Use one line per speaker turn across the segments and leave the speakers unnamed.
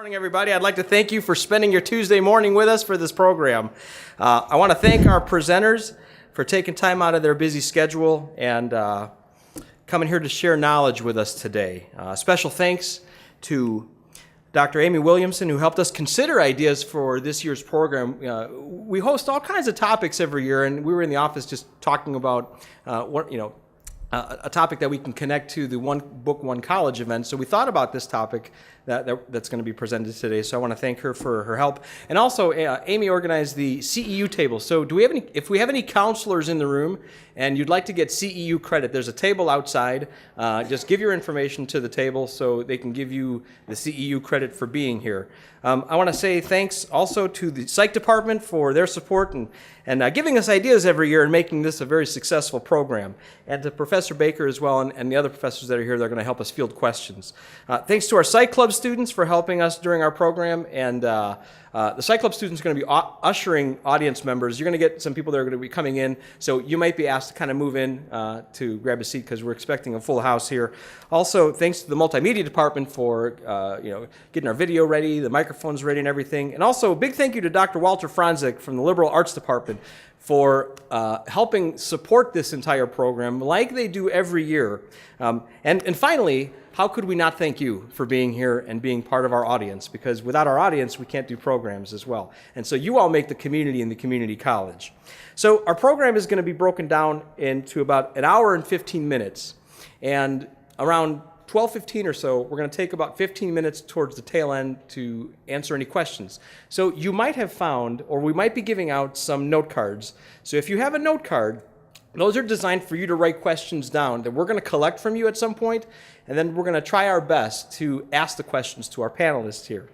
Morning, everybody. I'd like to thank you for spending your Tuesday morning with us for this program. I want to thank our presenters for taking time out of their busy schedule and coming here to share knowledge with us today. Special thanks to Dr. Amy Williamson, who helped us consider ideas for this year's program. We host all kinds of topics every year, and we were in the office just talking about a topic that we can connect to the One Book, One College event. So we thought about this topic that's going to be presented today. So I want to thank her for her help. And also, Amy organized the CEU table. So if we have any counselors in the room and you'd like to get CEU credit, there's a table outside. Just give your information to the table so they can give you the CEU credit for being here. I want to say thanks also to the psych department for their support and giving us ideas every year and making this a very successful program. And to Professor Baker as well and the other professors that are here that are going to help us field questions. Thanks to our psych club students for helping us during our program. And the psych club students are going to be ushering audience members. You're going to get some people that are going to be coming in. So you might be asked to kind of move in to grab a seat because we're expecting a full house here. Also, thanks to the multimedia department for getting our video ready, the microphones ready and everything. And also a big thank you to Dr. Walter Franzik from the Liberal Arts Department for helping support this entire program like they do every year. And finally, how could we not thank you for being here and being part of our audience? Because without our audience, we can't do programs as well. And so you all make the community in the community college. So our program is going to be broken down into about an hour and 15 minutes. And around 12:15 or so, we're going to take about 15 minutes towards the tail end to answer any questions. So you might have found, or we might be giving out some note cards. So if you have a note card, those are designed for you to write questions down that we're going to collect from you at some point, and then we're going to try our best to ask the questions to our panelists here.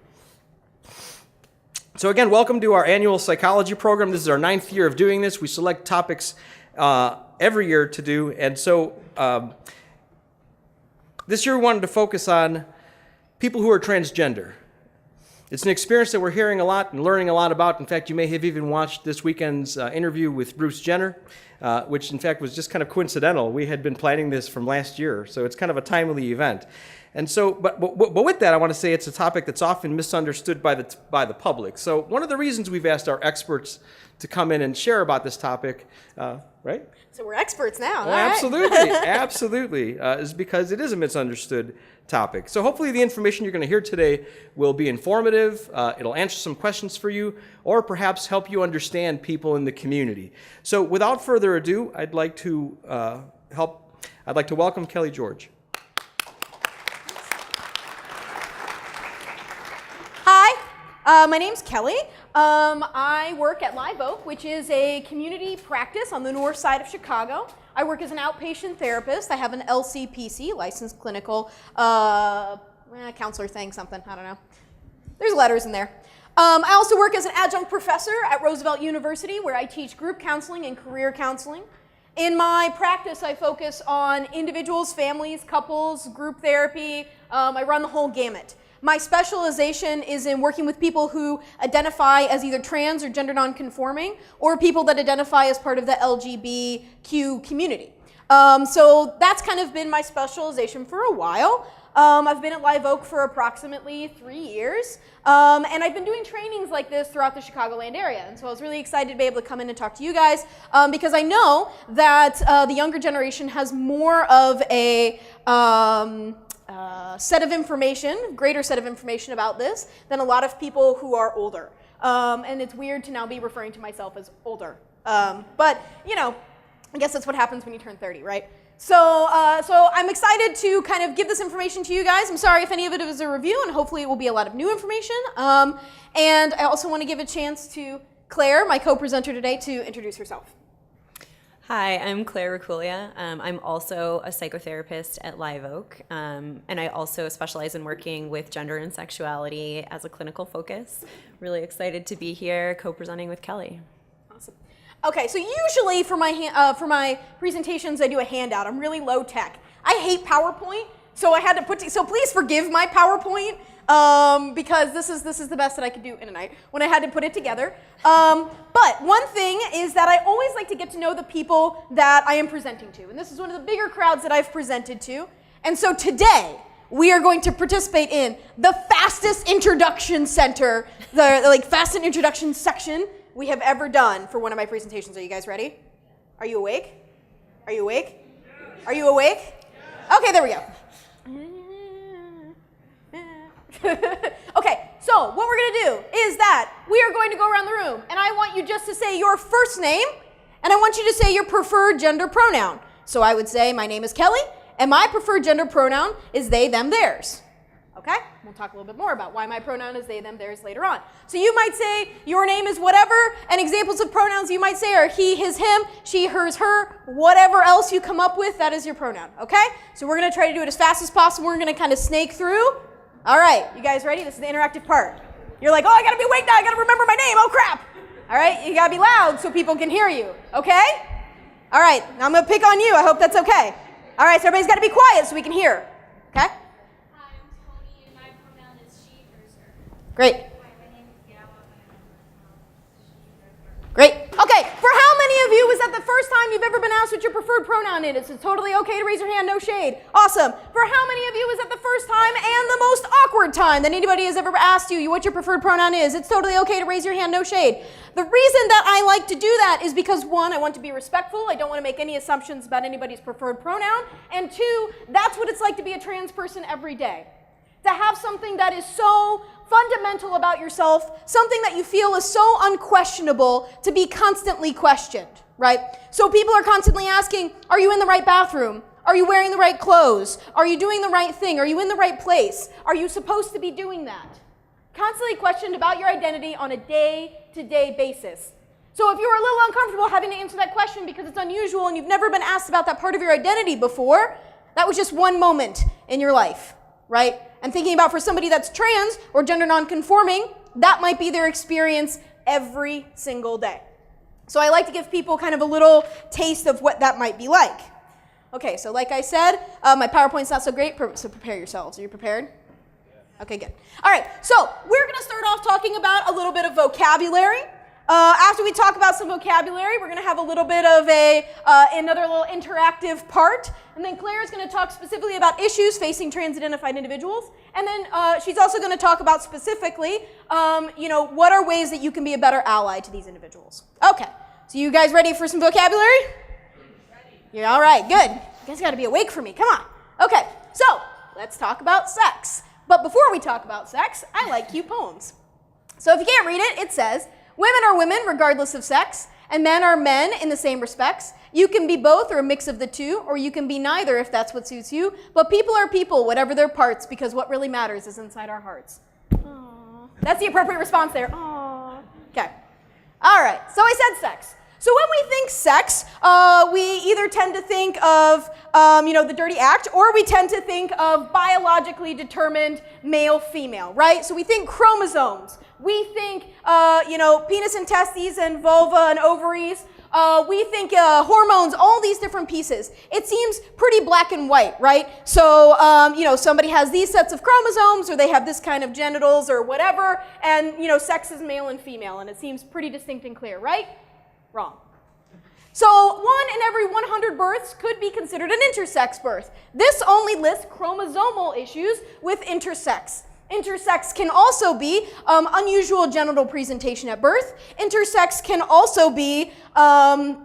So again, welcome to our annual psychology program. This is our 9th year of doing this. We select topics every year to do, and so this year we wanted to focus on people who are transgender. It's an experience that we're hearing a lot and learning a lot about. In fact, you may have even watched this weekend's interview with Bruce Jenner, which in fact was just kind of coincidental. We had been planning this from last year, so it's kind of a timely event. And so, but with that, I want to say it's a topic that's often misunderstood by the public. So one of the reasons we've asked our experts to come in and share about this topic, right?
So we're experts now.
Well, absolutely, absolutely, is because it is a misunderstood topic. So hopefully the information you're going to hear today will be informative, it'll answer some questions for you, or perhaps help you understand people in the community. So without further ado, I'd like to welcome Kelly George.
Hi, my name's Kelly. I work at Live Oak, which is a community practice on the north side of Chicago. I work as an outpatient therapist. I have an LCPC, licensed clinical counselor thing, something, I don't know. There's letters in there. I also work as an adjunct professor at Roosevelt University, where I teach group counseling and career counseling. In my practice, I focus on individuals, families, couples, group therapy. I run the whole gamut. My specialization is in working with people who identify as either trans or gender nonconforming, or people that identify as part of the LGBTQ community. So that's kind of been my specialization for a while. I've been at Live Oak for approximately 3 years, and I've been doing trainings like this throughout the Chicagoland area. And so I was really excited to be able to come in and talk to you guys, because I know that the younger generation has more of a greater set of information about this than a lot of people who are older. And it's weird to now be referring to myself as older. But, I guess that's what happens when you turn 30, right? So I'm excited to kind of give this information to you guys. I'm sorry if any of it is a review, and hopefully it will be a lot of new information. And I also want to give a chance to Claire, my co-presenter today, to introduce herself.
Hi, I'm Claire Raculia. I'm also a psychotherapist at Live Oak, and I also specialize in working with gender and sexuality as a clinical focus. Really excited to be here co-presenting with Kelly.
Awesome. Okay, so usually for my presentations, I do a handout. I'm really low tech. I hate PowerPoint, so I had to so please forgive my PowerPoint. Because this is the best that I could do in a night when I had to put it together. But one thing is that I always like to get to know the people that I am presenting to. And this is one of the bigger crowds that I've presented to. And so today, we are going to participate in the fastest introduction center, the fastest introduction section we have ever done for one of my presentations. Are you guys ready? Are you awake? Are you awake? Are you awake? Okay, there we go. Okay, so what we're going to do is that we are going to go around the room, and I want you just to say your first name, and I want you to say your preferred gender pronoun. So I would say, my name is Kelly, and my preferred gender pronoun is they, them, theirs. Okay? We'll talk a little bit more about why my pronoun is they, them, theirs later on. So you might say your name is whatever, and examples of pronouns you might say are he, his, him, she, hers, her, whatever else you come up with, that is your pronoun. Okay? So we're going to try to do it as fast as possible. We're going to kind of snake through. All right, you guys ready? This is the interactive part. You're like, oh, I got to be awake now. I got to remember my name. Oh, crap. All right, you got to be loud so people can hear you. Okay? All right, now I'm going to pick on you. I hope that's okay. All right, so everybody's got to be quiet so we can hear. Okay?
Hi, I'm Tony, and my pronoun is she, hers, her.
Great.
Hi, my name is Gala, my pronoun is she, her.
Great. Okay, for how many of you was that the first time you've ever been asked what your preferred pronoun is? It's totally okay to raise your hand, no shade. Awesome. For how many of you was that the first time and the most awkward time that anybody has ever asked you what your preferred pronoun is? It's totally okay to raise your hand, no shade. The reason that I like to do that is because, one, I want to be respectful. I don't want to make any assumptions about anybody's preferred pronoun. And two, that's what it's like to be a trans person every day. To have something that is so fundamental about yourself, something that you feel is so unquestionable to be constantly questioned, right? So people are constantly asking, are you in the right bathroom? Are you wearing the right clothes? Are you doing the right thing? Are you in the right place? Are you supposed to be doing that? Constantly questioned about your identity on a day-to-day basis. So if you were a little uncomfortable having to answer that question because it's unusual and you've never been asked about that part of your identity before, that was just one moment in your life, right? And thinking about for somebody that's trans or gender nonconforming, that might be their experience every single day. So I like to give people kind of a little taste of what that might be like. Okay, so like I said, my PowerPoint's not so great, so prepare yourselves. Are you prepared? Okay, good. All right, so we're going to start off talking about a little bit of vocabulary. After we talk about some vocabulary, we're going to have a little bit of another little interactive part. And then Claire is going to talk specifically about issues facing trans-identified individuals. And then she's also going to talk about specifically, what are ways that you can be a better ally to these individuals. Okay, so you guys ready for some vocabulary? Ready. Yeah, all right, good. You guys got to be awake for me. Come on. Okay, so let's talk about sex. But before we talk about sex, I like cute poems. So if you can't read it, it says, women are women regardless of sex, and men are men in the same respects. You can be both or a mix of the two, or you can be neither if that's what suits you. But people are people, whatever their parts, because what really matters is inside our hearts. Aww. That's the appropriate response there. Aww. Okay. All right, so I said sex. So when we think sex, we either tend to think of, the dirty act, or we tend to think of biologically determined male-female, right? So we think chromosomes. We think, penis and testes and vulva and ovaries. We think hormones, all these different pieces. It seems pretty black and white, right? So, somebody has these sets of chromosomes, or they have this kind of genitals or whatever, and, sex is male and female, and it seems pretty distinct and clear, right? Wrong. So 1 in every 100 births could be considered an intersex birth. This only lists chromosomal issues with intersex. Intersex can also be unusual genital presentation at birth. Intersex can also be a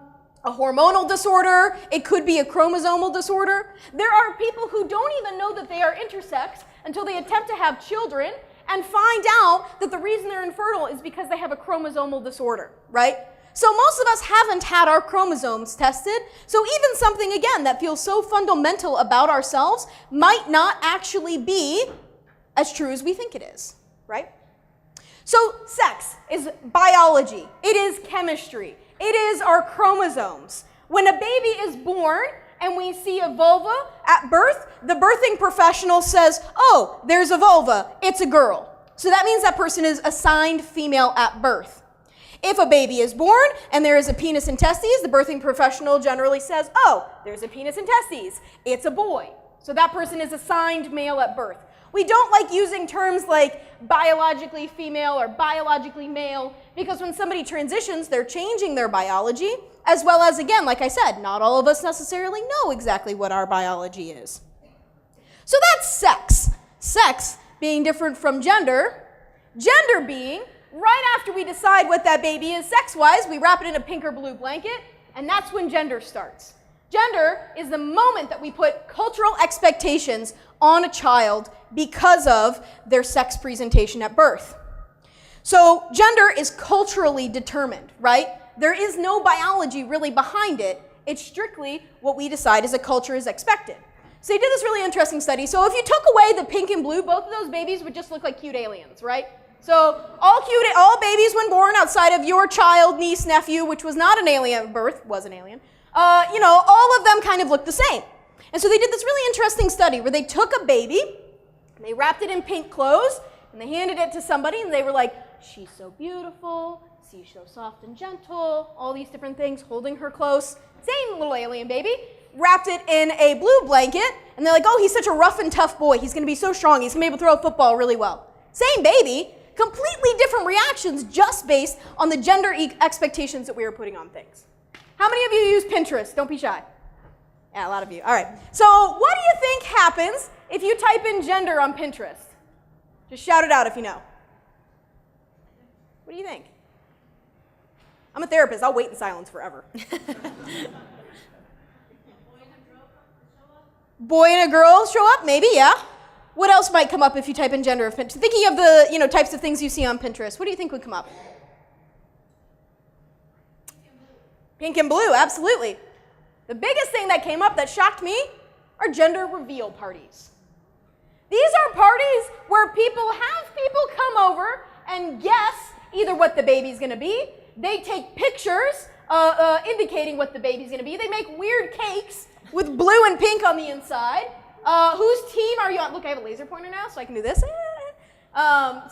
hormonal disorder. It could be a chromosomal disorder. There are people who don't even know that they are intersex until they attempt to have children and find out that the reason they're infertile is because they have a chromosomal disorder, right? So most of us haven't had our chromosomes tested, so even something, again, that feels so fundamental about ourselves might not actually be as true as we think it is, right? So sex is biology. It is chemistry. It is our chromosomes. When a baby is born and we see a vulva at birth, the birthing professional says, oh, there's a vulva, it's a girl. So that means that person is assigned female at birth. If a baby is born and there is a penis and testes, the birthing professional generally says, oh, there's a penis and testes, it's a boy. So that person is assigned male at birth. We don't like using terms like biologically female or biologically male because when somebody transitions, they're changing their biology, as well as, again, like I said, not all of us necessarily know exactly what our biology is. So that's sex. Sex being different from gender. Gender being, right after we decide what that baby is sex-wise, we wrap it in a pink or blue blanket, and that's when gender starts. Gender is the moment that we put cultural expectations on a child because of their sex presentation at birth. So gender is culturally determined, right? There is no biology really behind it. It's strictly what we decide as a culture is expected. So they did this really interesting study. So if you took away the pink and blue, both of those babies would just look like cute aliens, right? So all babies when born outside of your child, niece, nephew, which was not an alien at birth, was an alien, all of them kind of look the same. And so they did this really interesting study where they took a baby, and they wrapped it in pink clothes, and they handed it to somebody, and they were like, she's so beautiful, she's so soft and gentle, all these different things, holding her close. Same little alien baby. Wrapped it in a blue blanket, and they're like, oh, he's such a rough and tough boy. He's going to be so strong. He's going to be able to throw a football really well. Same baby, completely different reactions just based on the gender expectations that we were putting on things. How many of you use Pinterest? Don't be shy. Yeah, a lot of you. All right. So what do you think happens if you type in gender on Pinterest? Just shout it out if you know. What do you think? I'm a therapist. I'll wait in silence forever. Boy and a girl show up? Maybe, yeah. What else might come up if you type in gender of Pinterest? Thinking of the types of things you see on Pinterest, what do you think would come up? Pink and blue, absolutely. The biggest thing that came up that shocked me are gender reveal parties. These are parties where people come over and guess either what the baby's going to be. They take pictures indicating what the baby's going to be. They make weird cakes with blue and pink on the inside. Whose team are you on? Look, I have a laser pointer now, so I can do this.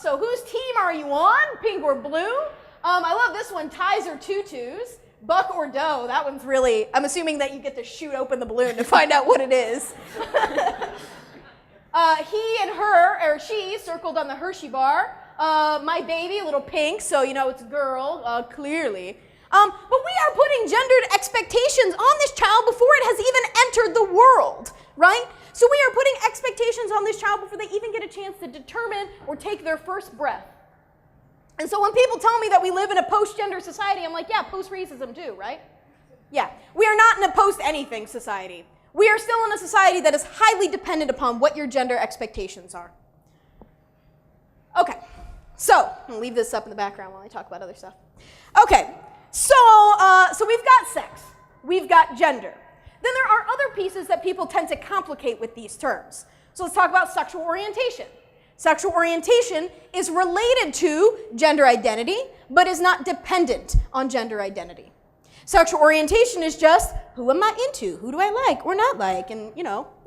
So whose team are you on, pink or blue? I love this one, ties or tutus, buck or doe. That one's really, I'm assuming that you get to shoot open the balloon to find out what it is. He and her, or she, circled on the Hershey bar. My baby, a little pink, so you know it's a girl, clearly. But we are putting gendered expectations on this child before it has even entered the world, right? So we are putting expectations on this child before they even get a chance to determine or take their first breath. And so when people tell me that we live in a post-gender society, I'm like, yeah, post-racism too, right? Yeah, we are not in a post-anything society. We are still in a society that is highly dependent upon what your gender expectations are. Okay, so I'm gonna leave this up in the background while I talk about other stuff. Okay, so we've got sex, we've got gender. Then there are other pieces that people tend to complicate with these terms. So let's talk about sexual orientation. Sexual orientation is related to gender identity, but is not dependent on gender identity. Sexual orientation is just, who am I into? Who do I like or not like? And,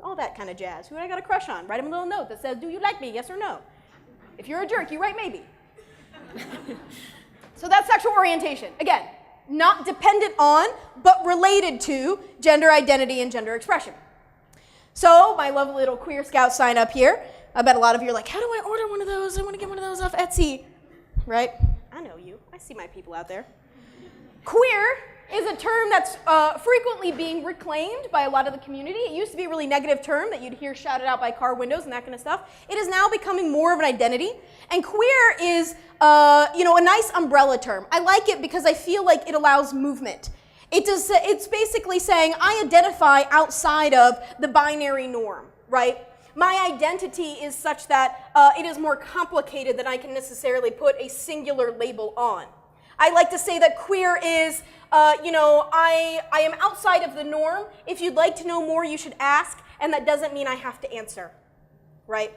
all that kind of jazz. Who do I got a crush on? Write them a little note that says, do you like me, yes or no? If you're a jerk, you write maybe. So that's sexual orientation. Again, not dependent on, but related to gender identity and gender expression. So my lovely little Queer Scout sign up here. I bet a lot of you are like, how do I order one of those? I want to get one of those off Etsy. Right? I know you. I see my people out there. Queer is a term that's frequently being reclaimed by a lot of the community. It used to be a really negative term that you'd hear shouted out by car windows and that kind of stuff. It is now becoming more of an identity. And queer is, a nice umbrella term. I like it because I feel like it allows movement. It's basically saying I identify outside of the binary norm, right? My identity is such that it is more complicated than I can necessarily put a singular label on. I like to say that queer is, I am outside of the norm. If you'd like to know more, you should ask, and that doesn't mean I have to answer, right?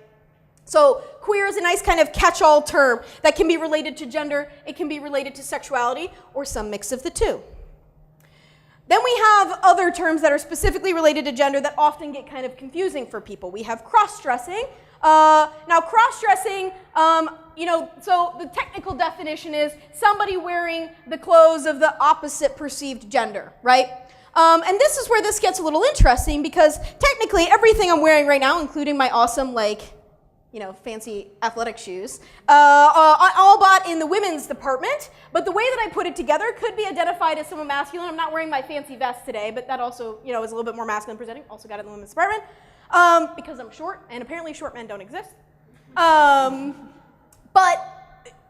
So queer is a nice kind of catch-all term that can be related to gender, it can be related to sexuality, or some mix of the two. Then we have other terms that are specifically related to gender that often get kind of confusing for people. We have cross-dressing. Now cross-dressing, so the technical definition is somebody wearing the clothes of the opposite perceived gender, right? And this is where this gets a little interesting because technically everything I'm wearing right now, including my awesome, fancy athletic shoes, all bought in the women's department, but the way that I put it together could be identified as somewhat masculine. I'm not wearing my fancy vest today, but that also, is a little bit more masculine presenting. Also got it in the women's department. because I'm short, and apparently short men don't exist. But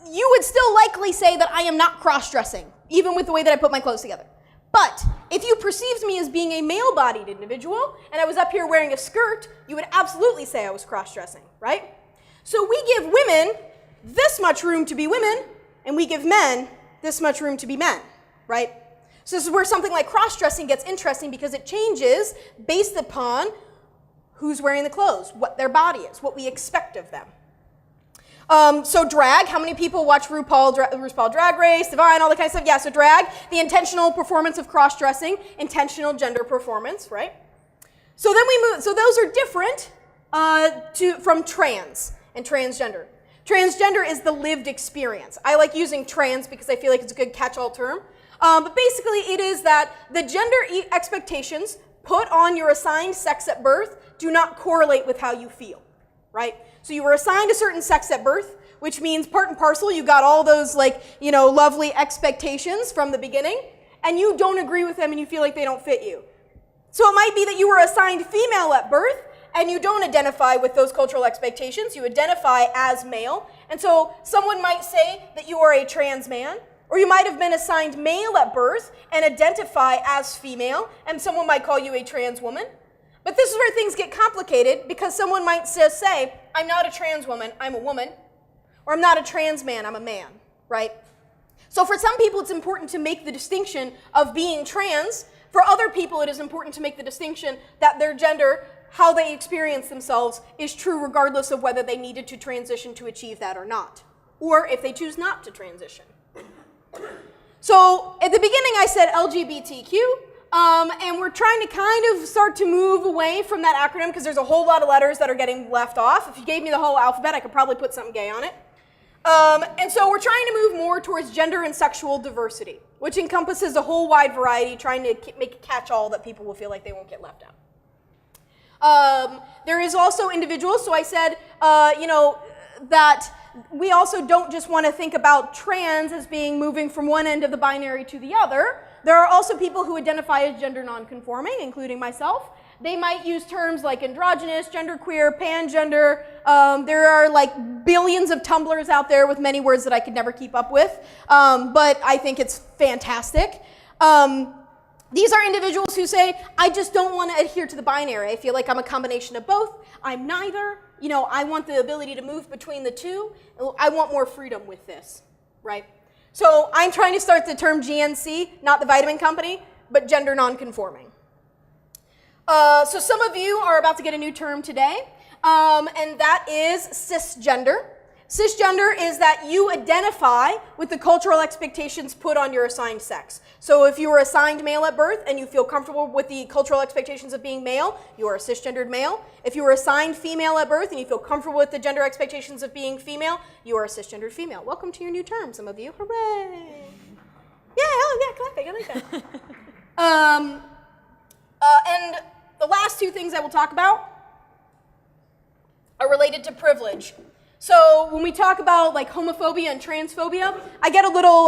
you would still likely say that I am not cross-dressing, even with the way that I put my clothes together. But if you perceived me as being a male-bodied individual, and I was up here wearing a skirt, you would absolutely say I was cross-dressing, right? So we give women this much room to be women, and we give men this much room to be men, right? So this is where something like cross-dressing gets interesting because it changes based upon who's wearing the clothes, what their body is, what we expect of them. So drag, how many people watch RuPaul Drag Race, Divine, all that kind of stuff? Yeah, so drag, the intentional performance of cross-dressing, intentional gender performance, right? So then we move, so those are different from trans and transgender. Transgender is the lived experience. I like using trans because I feel like it's a good catch-all term. But basically it is that the gender expectations put on your assigned sex at birth do not correlate with how you feel, right? So you were assigned a certain sex at birth, which means part and parcel, you got all those lovely expectations from the beginning, and you don't agree with them and you feel like they don't fit you. So it might be that you were assigned female at birth and you don't identify with those cultural expectations, you identify as male, and so someone might say that you are a trans man, or you might have been assigned male at birth and identify as female, and someone might call you a trans woman. But this is where things get complicated because someone might just say, I'm not a trans woman, I'm a woman. Or I'm not a trans man, I'm a man, right? So for some people it's important to make the distinction of being trans. For other people it is important to make the distinction that their gender, how they experience themselves, is true regardless of whether they needed to transition to achieve that or not. Or if they choose not to transition. So at the beginning I said LGBTQ. And we're trying to kind of start to move away from that acronym because there's a whole lot of letters that are getting left off. If you gave me the whole alphabet, I could probably put something gay on it. And so we're trying to move more towards gender and sexual diversity, which encompasses a whole wide variety, trying to make a catch-all that people will feel like they won't get left out. There is also individuals, so I said, that we also don't just want to think about trans as being moving from one end of the binary to the other. There are also people who identify as gender nonconforming, including myself. They might use terms like androgynous, genderqueer, pangender. There are billions of Tumblrs out there with many words that I could never keep up with, but I think it's fantastic. These are individuals who say, I just don't want to adhere to the binary. I feel like I'm a combination of both. I'm neither. I want the ability to move between the two. I want more freedom with this, right? So I'm trying to start the term GNC, not the vitamin company, but gender nonconforming. So some of you are about to get a new term today, and that is cisgender. Cisgender is that you identify with the cultural expectations put on your assigned sex. So if you were assigned male at birth and you feel comfortable with the cultural expectations of being male, you are a cisgendered male. If you were assigned female at birth and you feel comfortable with the gender expectations of being female, you are a cisgendered female. Welcome to your new term, some of you. Hooray! Yeah, clapping, I like that. And the last two things I will talk about are related to privilege. So when we talk about homophobia and transphobia, I get a little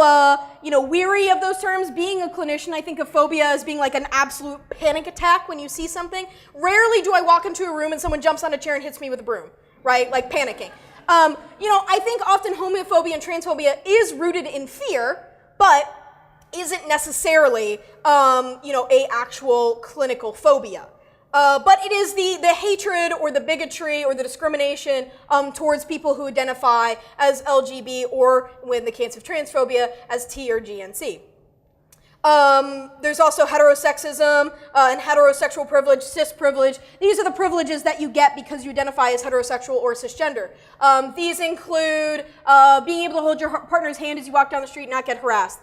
weary of those terms. Being a clinician, I think of phobia as being like an absolute panic attack when you see something. Rarely do I walk into a room and someone jumps on a chair and hits me with a broom, right? Like panicking. I think often homophobia and transphobia is rooted in fear, but isn't necessarily a actual clinical phobia. But it is the hatred or the bigotry or the discrimination towards people who identify as LGB or, in the case of transphobia, as T or GNC. There's also heterosexism and heterosexual privilege, cis privilege. These are the privileges that you get because you identify as heterosexual or cisgender. These include being able to hold your partner's hand as you walk down the street and not get harassed.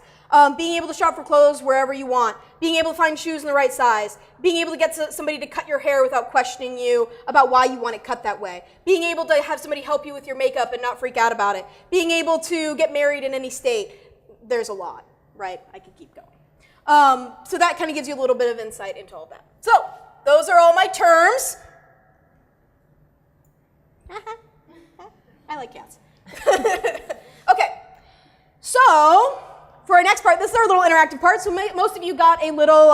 Being able to shop for clothes wherever you want, being able to find shoes in the right size, being able to get somebody to cut your hair without questioning you about why you want it cut that way, being able to have somebody help you with your makeup and not freak out about it, being able to get married in any state. There's a lot, right? I could keep going. So that kind of gives you a little bit of insight into all that. So those are all my terms. I like cats. Okay, so for our next part, this is our little interactive part. So most of you got a little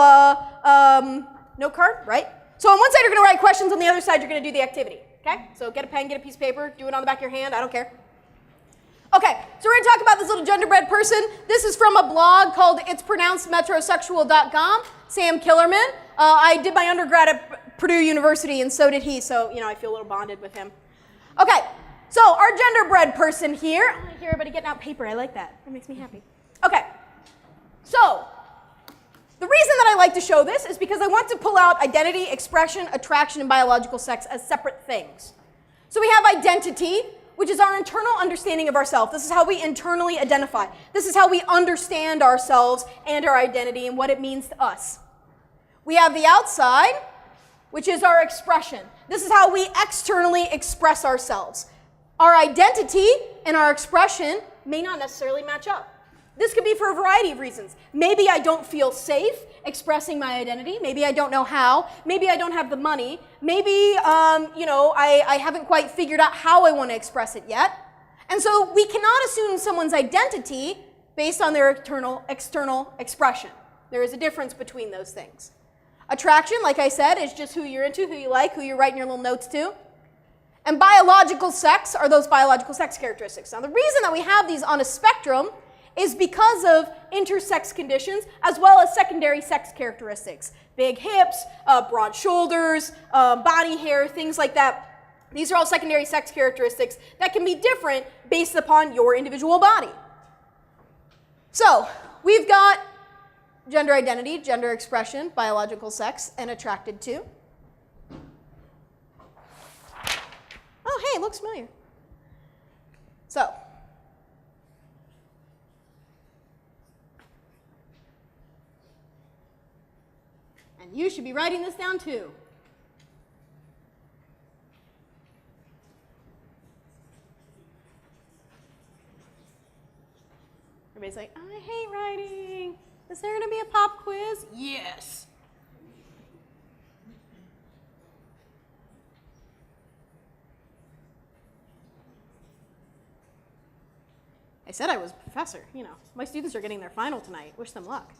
note card, right? So on one side you're going to write questions, on the other side you're going to do the activity. Okay? So get a pen, get a piece of paper, do it on the back of your hand, I don't care. Okay, so we're going to talk about this little genderbread person. This is from a blog called itspronouncedmetrosexual.com, Sam Killerman. I did my undergrad at Purdue University, and so did he, so, I feel a little bonded with him. Okay, so our genderbread person here. I want to hear everybody getting out paper. I like that. That makes me happy. Okay, so the reason that I like to show this is because I want to pull out identity, expression, attraction, and biological sex as separate things. So we have identity, which is our internal understanding of ourselves. This is how we internally identify. This is how we understand ourselves and our identity and what it means to us. We have the outside, which is our expression. This is how we externally express ourselves. Our identity and our expression may not necessarily match up. This could be for a variety of reasons. Maybe I don't feel safe expressing my identity. Maybe I don't know how. Maybe I don't have the money. Maybe, I haven't quite figured out how I want to express it yet. And so we cannot assume someone's identity based on their external expression. There is a difference between those things. Attraction, like I said, is just who you're into, who you like, who you're writing your little notes to. And biological sex are those biological sex characteristics. Now, the reason that we have these on a spectrum is because of intersex conditions as well as secondary sex characteristics. Big hips, broad shoulders, body hair, things like that. These are all secondary sex characteristics that can be different based upon your individual body. So, we've got gender identity, gender expression, biological sex, and attracted to. Oh, hey, it looks familiar. So, and you should be writing this down too. Everybody's like, I hate writing. Is there going to be a pop quiz? Yes. I said I was a professor, My students are getting their final tonight. Wish them luck.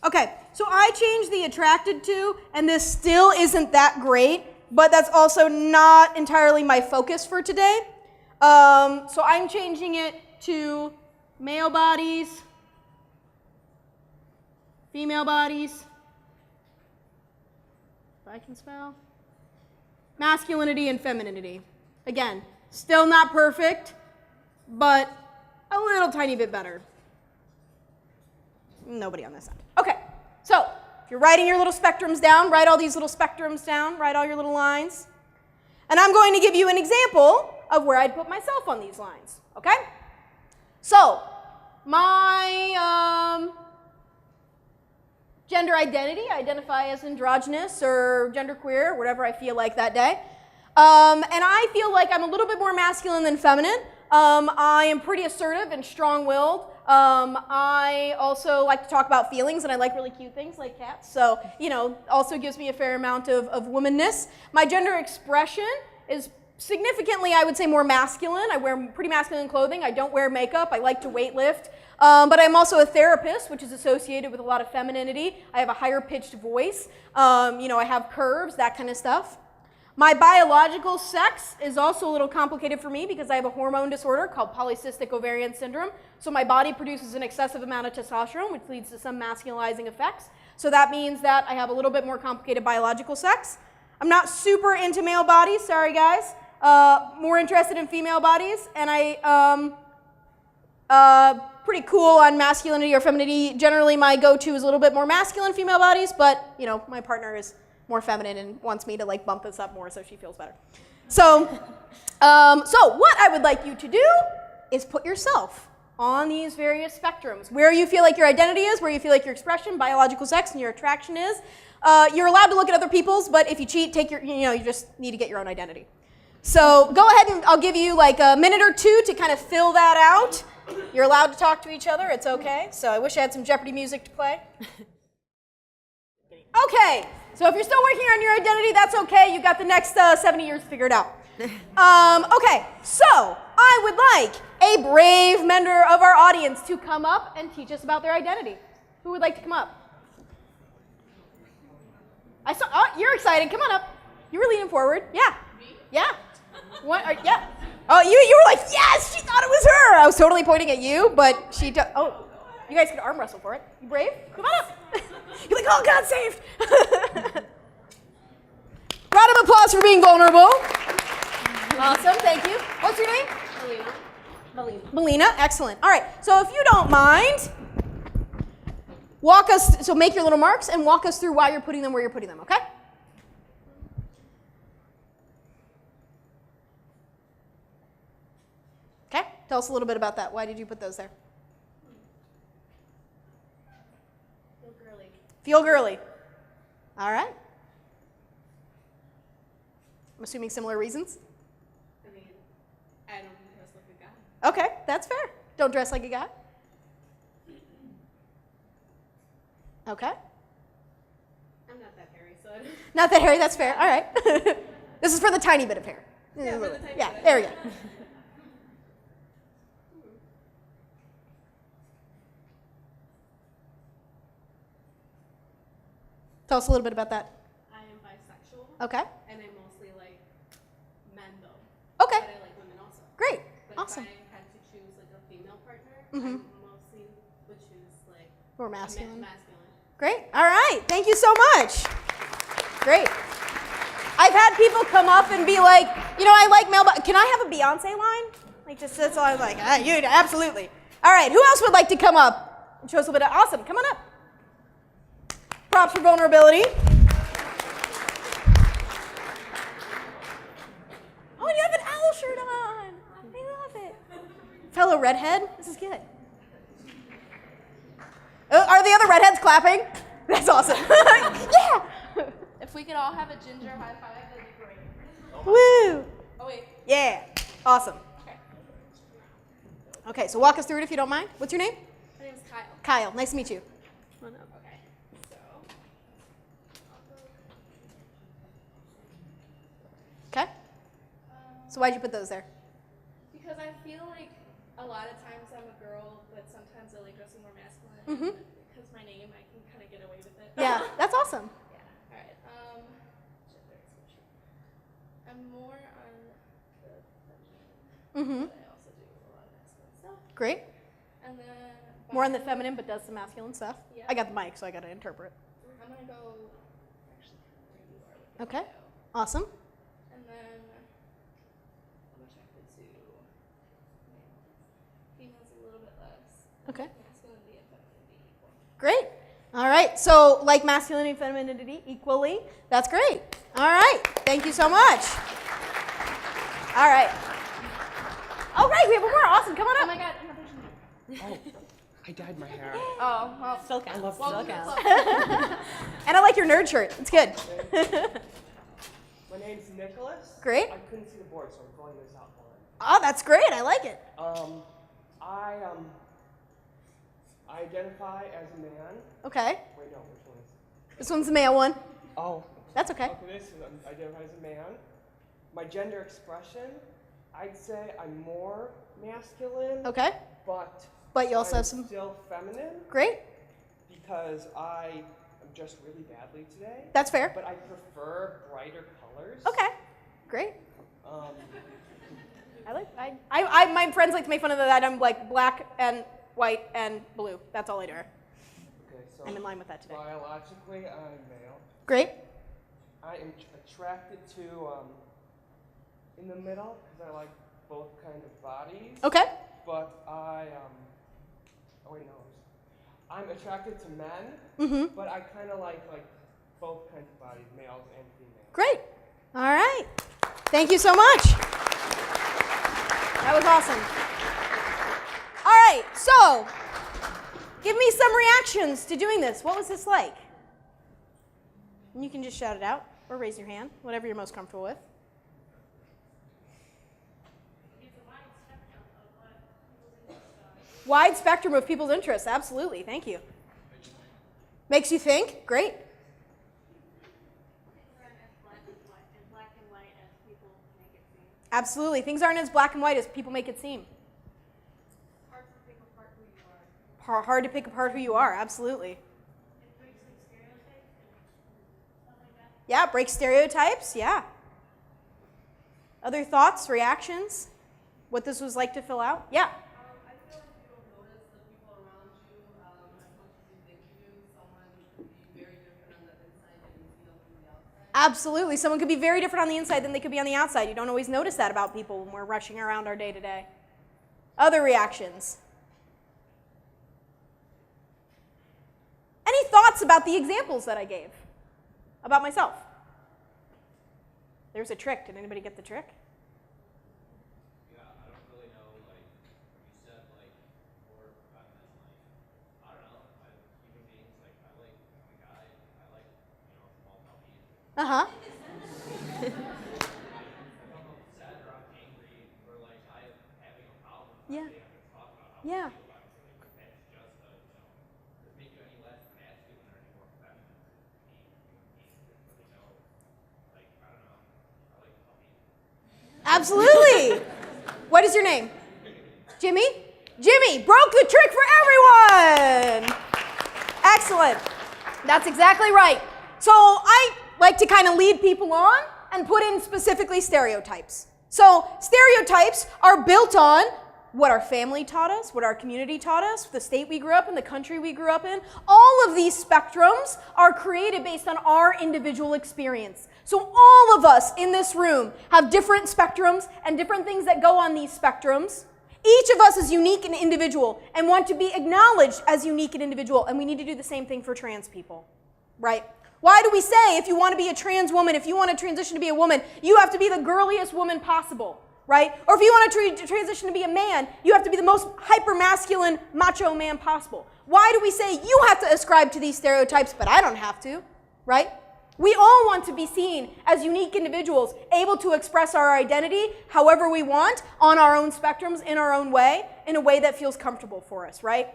Okay, so I changed the attracted to, and this still isn't that great, but that's also not entirely my focus for today. So I'm changing it to male bodies, female bodies, if I can spell, masculinity and femininity. Again, still not perfect, but a little tiny bit better. Nobody on this end. Okay, so if you're writing your little spectrums down, write all these little spectrums down, write all your little lines. And I'm going to give you an example of where I'd put myself on these lines, okay? So, my gender identity, I identify as androgynous or genderqueer, whatever I feel like that day. And I feel like I'm a little bit more masculine than feminine. I am pretty assertive and strong-willed. I also like to talk about feelings, and I like really cute things like cats. So, also gives me a fair amount of womanness. My gender expression is significantly, I would say, more masculine. I wear pretty masculine clothing. I don't wear makeup. I like to weightlift. But I'm also a therapist, which is associated with a lot of femininity. I have a higher pitched voice. I have curves, that kind of stuff. My biological sex is also a little complicated for me because I have a hormone disorder called polycystic ovarian syndrome. So my body produces an excessive amount of testosterone, which leads to some masculinizing effects. So that means that I have a little bit more complicated biological sex. I'm not super into male bodies, sorry guys. More interested in female bodies, and I pretty cool on masculinity or femininity. Generally, my go-to is a little bit more masculine female bodies, but my partner is more feminine and wants me to bump this up more so she feels better. So what I would like you to do is put yourself on these various spectrums, where you feel like your identity is, where you feel like your expression, biological sex, and your attraction is. You're allowed to look at other people's, but if you cheat, you just need to get your own identity. So go ahead and I'll give you a minute or two to kind of fill that out. You're allowed to talk to each other, it's okay. So I wish I had some Jeopardy music to play. Okay, so if you're still working on your identity, that's okay. You got the next 70 years figured out. Okay, so I would like a brave member of our audience to come up and teach us about their identity. Who would like to come up? I saw. Oh, you're excited. Come on up. You were leaning forward. Yeah. Me? Yeah. Yeah. Oh, you were like, yes, she thought it was her. I was totally pointing at you, but she. Oh, you guys could arm wrestle for it. You brave? Come on up. You're like, oh, God saved. Round of applause for being vulnerable. Awesome, thank you. What's your name? Melina, excellent. All right, so if you don't mind, so make your little marks and walk us through why you're putting them where you're putting them, okay? Okay, tell us a little bit about that. Why did you put those there?
Feel girly.
Feel girly. All right. I'm assuming similar reasons?
I mean, I don't dress like a guy.
Okay, that's fair. Don't dress like a guy. Okay.
I'm not that hairy, so
Not that hairy, that's fair. All right. This is for the tiny bit of hair.
Yeah, for the tiny
Yeah,
bit.
there we go. Tell us a little bit about that.
I am bisexual.
Okay.
And I mostly like men though.
Okay.
But I like women also.
Great.
But
Awesome.
if I had to choose like a female partner,
Mhm.
I mostly would choose like
More
a
masculine.
masculine.
Great. All right. Thank you so much. Great. I've had people come up and be like, I like male, but can I have a Beyonce line? Like, just that's all I'm like, you absolutely. All right. Who else would like to come up and show us a little bit of awesome? Come on up. Props for vulnerability. Oh, and you have an owl shirt on. I love it. Fellow redhead, this is good. Are the other redheads clapping? That's awesome. Yeah.
If we could all have a ginger high five, that'd be great.
Woo.
Oh wait.
Yeah. Awesome.
Okay.
Okay, so walk us through it if you don't mind. What's your name?
My name's Kyle.
Kyle. Nice to meet you.
Okay. So.
Okay. So why'd you put those there?
Because I feel like a lot of times I'm a girl, but sometimes I like dressing more masculine.
Mhm.
Because my name, I can kind of get away with it.
Yeah, that's awesome.
Yeah. All right. Gender expression. I'm more on the feminine,
Mm-hmm.
but I also do a lot of masculine stuff.
Great.
And then
More on the feminine, but does some masculine stuff.
Yeah.
I got the mic, so I got to interpret.
I'm gonna go actually where you are with the
Okay.
bio.
Awesome.
And then I'm attracted to males. Females a little bit less.
Okay.
Masculinity and femininity equal.
Great. All right. So like masculinity and femininity equally. That's great. All right. Thank you so much. All right. All right. We have one more. Awesome. Come on
Oh
up.
my god, I'm a patient.
Oh, I dyed my hair.
Oh, well,
Still counts.
love
Still
Still
counts.
And I like your nerd shirt. It's good.
My name's Nicholas.
Great.
I couldn't see the board, so I'm filling this out for it.
Oh, that's great. I like it.
I identify as a man.
Okay.
Wait, no, which one is?
This one's the male one.
Oh.
That's okay.
Okay, this is identify as a man. My gender expression, I'd say I'm more masculine.
Okay.
But
You also
I'm
have some.
still feminine
Great.
because I am dressed really badly today.
That's fair.
But I prefer brighter colors.
Okay. Great.
Um,
My friends like to make fun of that. I'm like black and white and blue. That's all I do.
okay, so
I'm in line with that today.
biologically, I'm male.
Great.
I am attracted to in the middle because I like both kind of bodies.
Okay.
But oh wait, no. I'm attracted to men,
Mm-hmm.
but I kind of like both kinds of bodies, males and females.
Great. All right. Thank you so much. That was awesome. All right. So, give me some reactions to doing this. What was this like? And you can just shout it out or raise your hand, whatever you're most comfortable with. Wide spectrum of people's interests. Absolutely. Thank you. Makes you think? Great. Absolutely. Things aren't as black and white as people make it seem.
Hard to pick apart who you are.
Hard to pick apart who you are, absolutely.
It breaks some stereotypes and stuff like that.
Yeah, break stereotypes, yeah. Other thoughts, reactions? What this was like to fill out? Yeah.
I feel like you don't notice the people around you as much as you think you do. Someone could be very different on the inside than you feel from the outside.
Absolutely. Someone could be very different on the inside than they could be on the outside. You don't always notice that about people when we're rushing around our day to day. Other reactions? Any thoughts about the examples that I gave? About myself? There's a trick. Did anybody get the trick?
Yeah, I don't really know, like, you said, like, before, I don't know, human beings, like, I'm a guy, I like, small puppies.
Uh-huh.
If I'm upset or I'm angry, or, like, I'm having a problem,
Yeah.
I have to talk about how
Yeah.
I feel about it. Like, that's just, doesn't make you any less masculine or any more feminine. Human beings didn't really know, like, I don't know, I like puppies.
Absolutely. What is your name? Jimmy? Jimmy broke the trick for everyone. Excellent. That's exactly right. So I like to kind of lead people on and put in specifically stereotypes. So stereotypes are built on what our family taught us, what our community taught us, the state we grew up in, the country we grew up in. All of these spectrums are created based on our individual experience. So all of us in this room have different spectrums and different things that go on these spectrums. Each of us is unique and individual and want to be acknowledged as unique and individual, and we need to do the same thing for trans people, right? Why do we say if you want to be a trans woman, if you want to transition to be a woman, you have to be the girliest woman possible, right? Or if you want to transition to be a man, you have to be the most hyper-masculine, macho man possible. Why do we say you have to ascribe to these stereotypes, but I don't have to, right? We all want to be seen as unique individuals, able to express our identity however we want, on our own spectrums, in our own way, in a way that feels comfortable for us, right?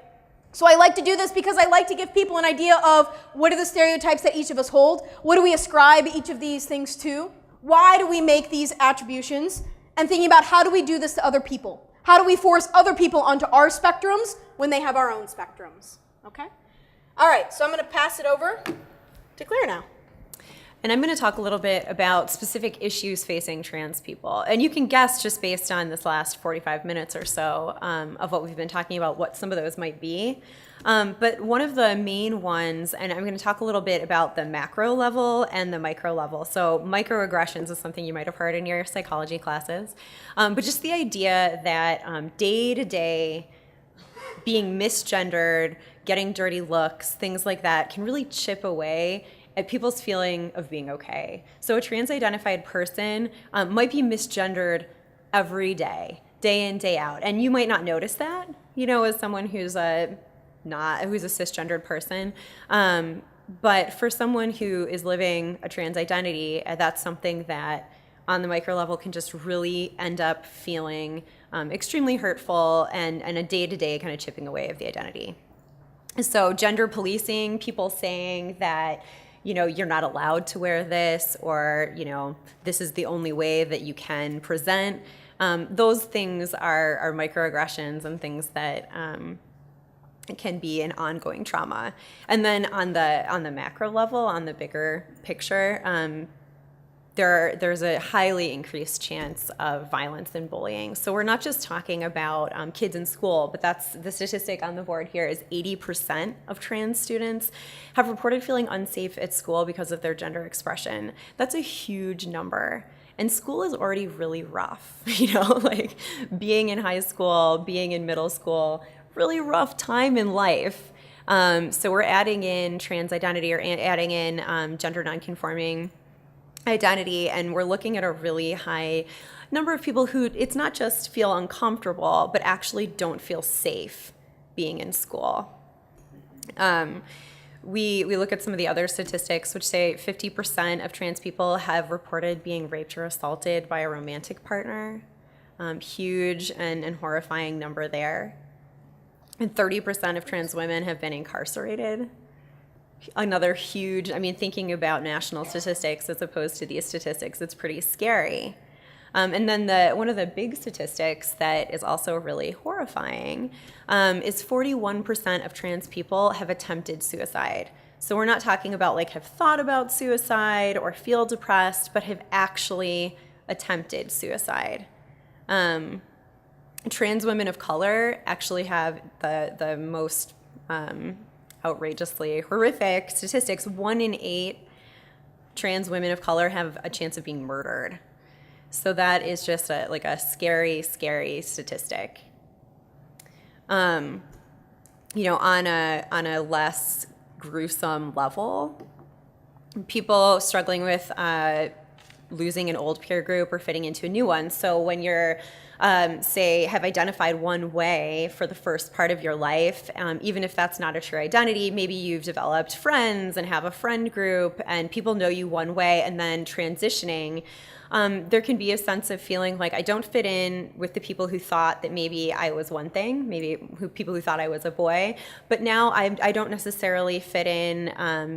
So I like to do this because I like to give people an idea of what are the stereotypes that each of us hold, what do we ascribe each of these things to, why do we make these attributions, and thinking about how do we do this to other people? How do we force other people onto our spectrums when they have our own spectrums, okay? All right, so I'm going to pass it over to Claire now.
And I'm going to talk a little bit about specific issues facing trans people. And you can guess just based on this last 45 minutes or so of what we've been talking about what some of those might be. But one of the main ones, and I'm going to talk a little bit about the macro level and the micro level. So microaggressions is something you might have heard in your psychology classes. But just the idea that day-to-day being misgendered, getting dirty looks, things like that can really chip away at people's feeling of being okay. So a trans-identified person might be misgendered every day, day in, day out. And you might not notice that, as someone who's a cisgendered person. But for someone who is living a trans identity, that's something that on the micro level can just really end up feeling extremely hurtful and a day-to-day kind of chipping away of the identity. So gender policing, people saying that you're not allowed to wear this, or, this is the only way that you can present. Those things are microaggressions and things that can be an ongoing trauma. And then on the macro level, on the bigger picture, there's a highly increased chance of violence and bullying. So we're not just talking about kids in school, but that's the statistic on the board here is 80% of trans students have reported feeling unsafe at school because of their gender expression. That's a huge number. And school is already really rough, like being in high school, being in middle school, really rough time in life. So we're adding in trans identity or adding in gender nonconforming identity, and we're looking at a really high number of people who it's not just feel uncomfortable, but actually don't feel safe being in school. We look at some of the other statistics, which say 50% of trans people have reported being raped or assaulted by a romantic partner. Huge and horrifying number there. And 30% of trans women have been incarcerated. Another huge, thinking about national statistics as opposed to these statistics, it's pretty scary. And then one of the big statistics that is also really horrifying is 41% of trans people have attempted suicide. So we're not talking about like have thought about suicide or feel depressed, but have actually attempted suicide. Trans women of color actually have the most outrageously horrific statistics. 1 in 8 trans women of color have a chance of being murdered. So that is just a scary, scary statistic. On a less gruesome level, people struggling with losing an old peer group or fitting into a new one. So when you're have identified one way for the first part of your life, even if that's not a true identity, maybe you've developed friends and have a friend group and people know you one way, and then transitioning, there can be a sense of feeling like I don't fit in with the people who thought that maybe I was one thing, people who thought I was a boy, but now I don't necessarily fit in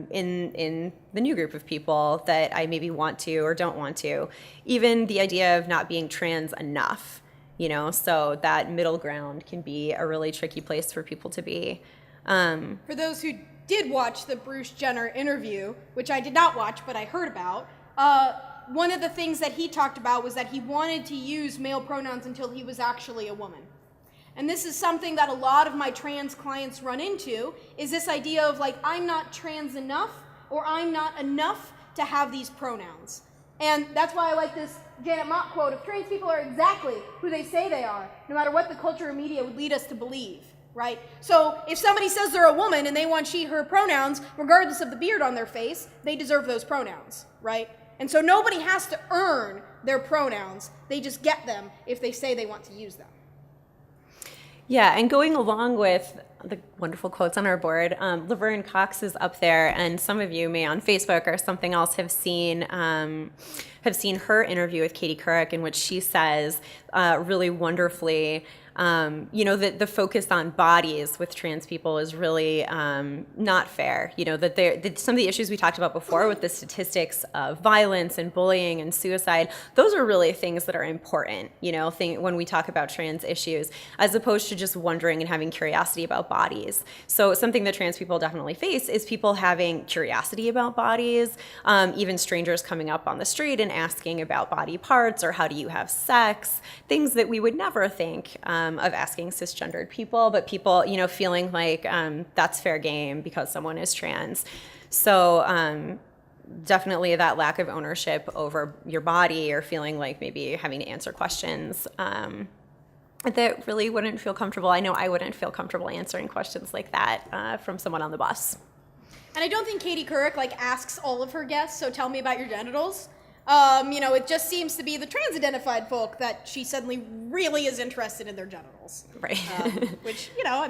the new group of people that I maybe want to or don't want to. Even the idea of not being trans enough, so that middle ground can be a really tricky place for people to be.
For those who did watch the Bruce Jenner interview, which I did not watch, but I heard about, one of the things that he talked about was that he wanted to use male pronouns until he was actually a woman. And this is something that a lot of my trans clients run into, is this idea of like, I'm not trans enough, or I'm not enough to have these pronouns. And that's why I like this Janet Mock quote of trans people are exactly who they say they are, no matter what the culture or media would lead us to believe, right? So if somebody says they're a woman and they want she, her pronouns, regardless of the beard on their face, they deserve those pronouns, right? And so nobody has to earn their pronouns. They just get them if they say they want to use them.
Yeah, and going along with the wonderful quotes on our board, Laverne Cox is up there, and some of you may on Facebook or something else have seen her interview with Katie Couric, in which she says really wonderfully, that the focus on bodies with trans people is really not fair. That some of the issues we talked about before with the statistics of violence and bullying and suicide, those are really things that are important, when we talk about trans issues, as opposed to just wondering and having curiosity about bodies. So something that trans people definitely face is people having curiosity about bodies, even strangers coming up on the street and asking about body parts or how do you have sex, things that we would never think of asking cisgendered people, but people, feeling like that's fair game because someone is trans. So definitely that lack of ownership over your body, or feeling like maybe having to answer questions that really wouldn't feel comfortable. I know I wouldn't feel comfortable answering questions like that from someone on the bus.
And I don't think Katie Couric asks all of her guests, so tell me about your genitals. It just seems to be the trans-identified folk that she suddenly really is interested in their genitals.
Right.
Which, all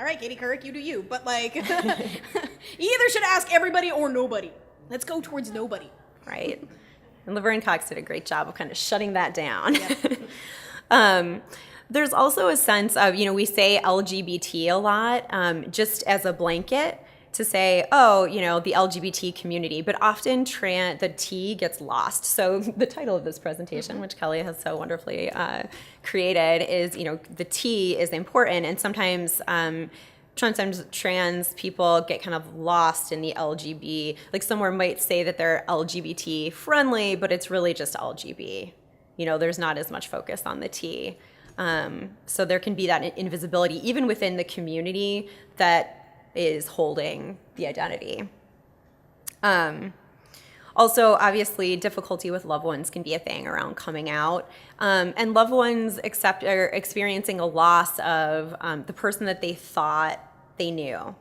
right, Katie Couric, you do you. But, you either should ask everybody or nobody. Let's go towards nobody.
Right. And Laverne Cox did a great job of kind of shutting that down.
Yeah.
There's also a sense of, we say LGBT a lot, just as a blanket, to say, the LGBT community, but often the T gets lost. So the title of this presentation, which Kelly has so wonderfully created, is, the T is important, and sometimes trans people get kind of lost in the LGBT. Like somewhere might say that they're LGBT friendly, but it's really just LGB. There's not as much focus on the T. So there can be that invisibility, even within the community that is holding the identity. Also, obviously, difficulty with loved ones can be a thing around coming out. And loved ones are experiencing a loss of the person that they thought they knew.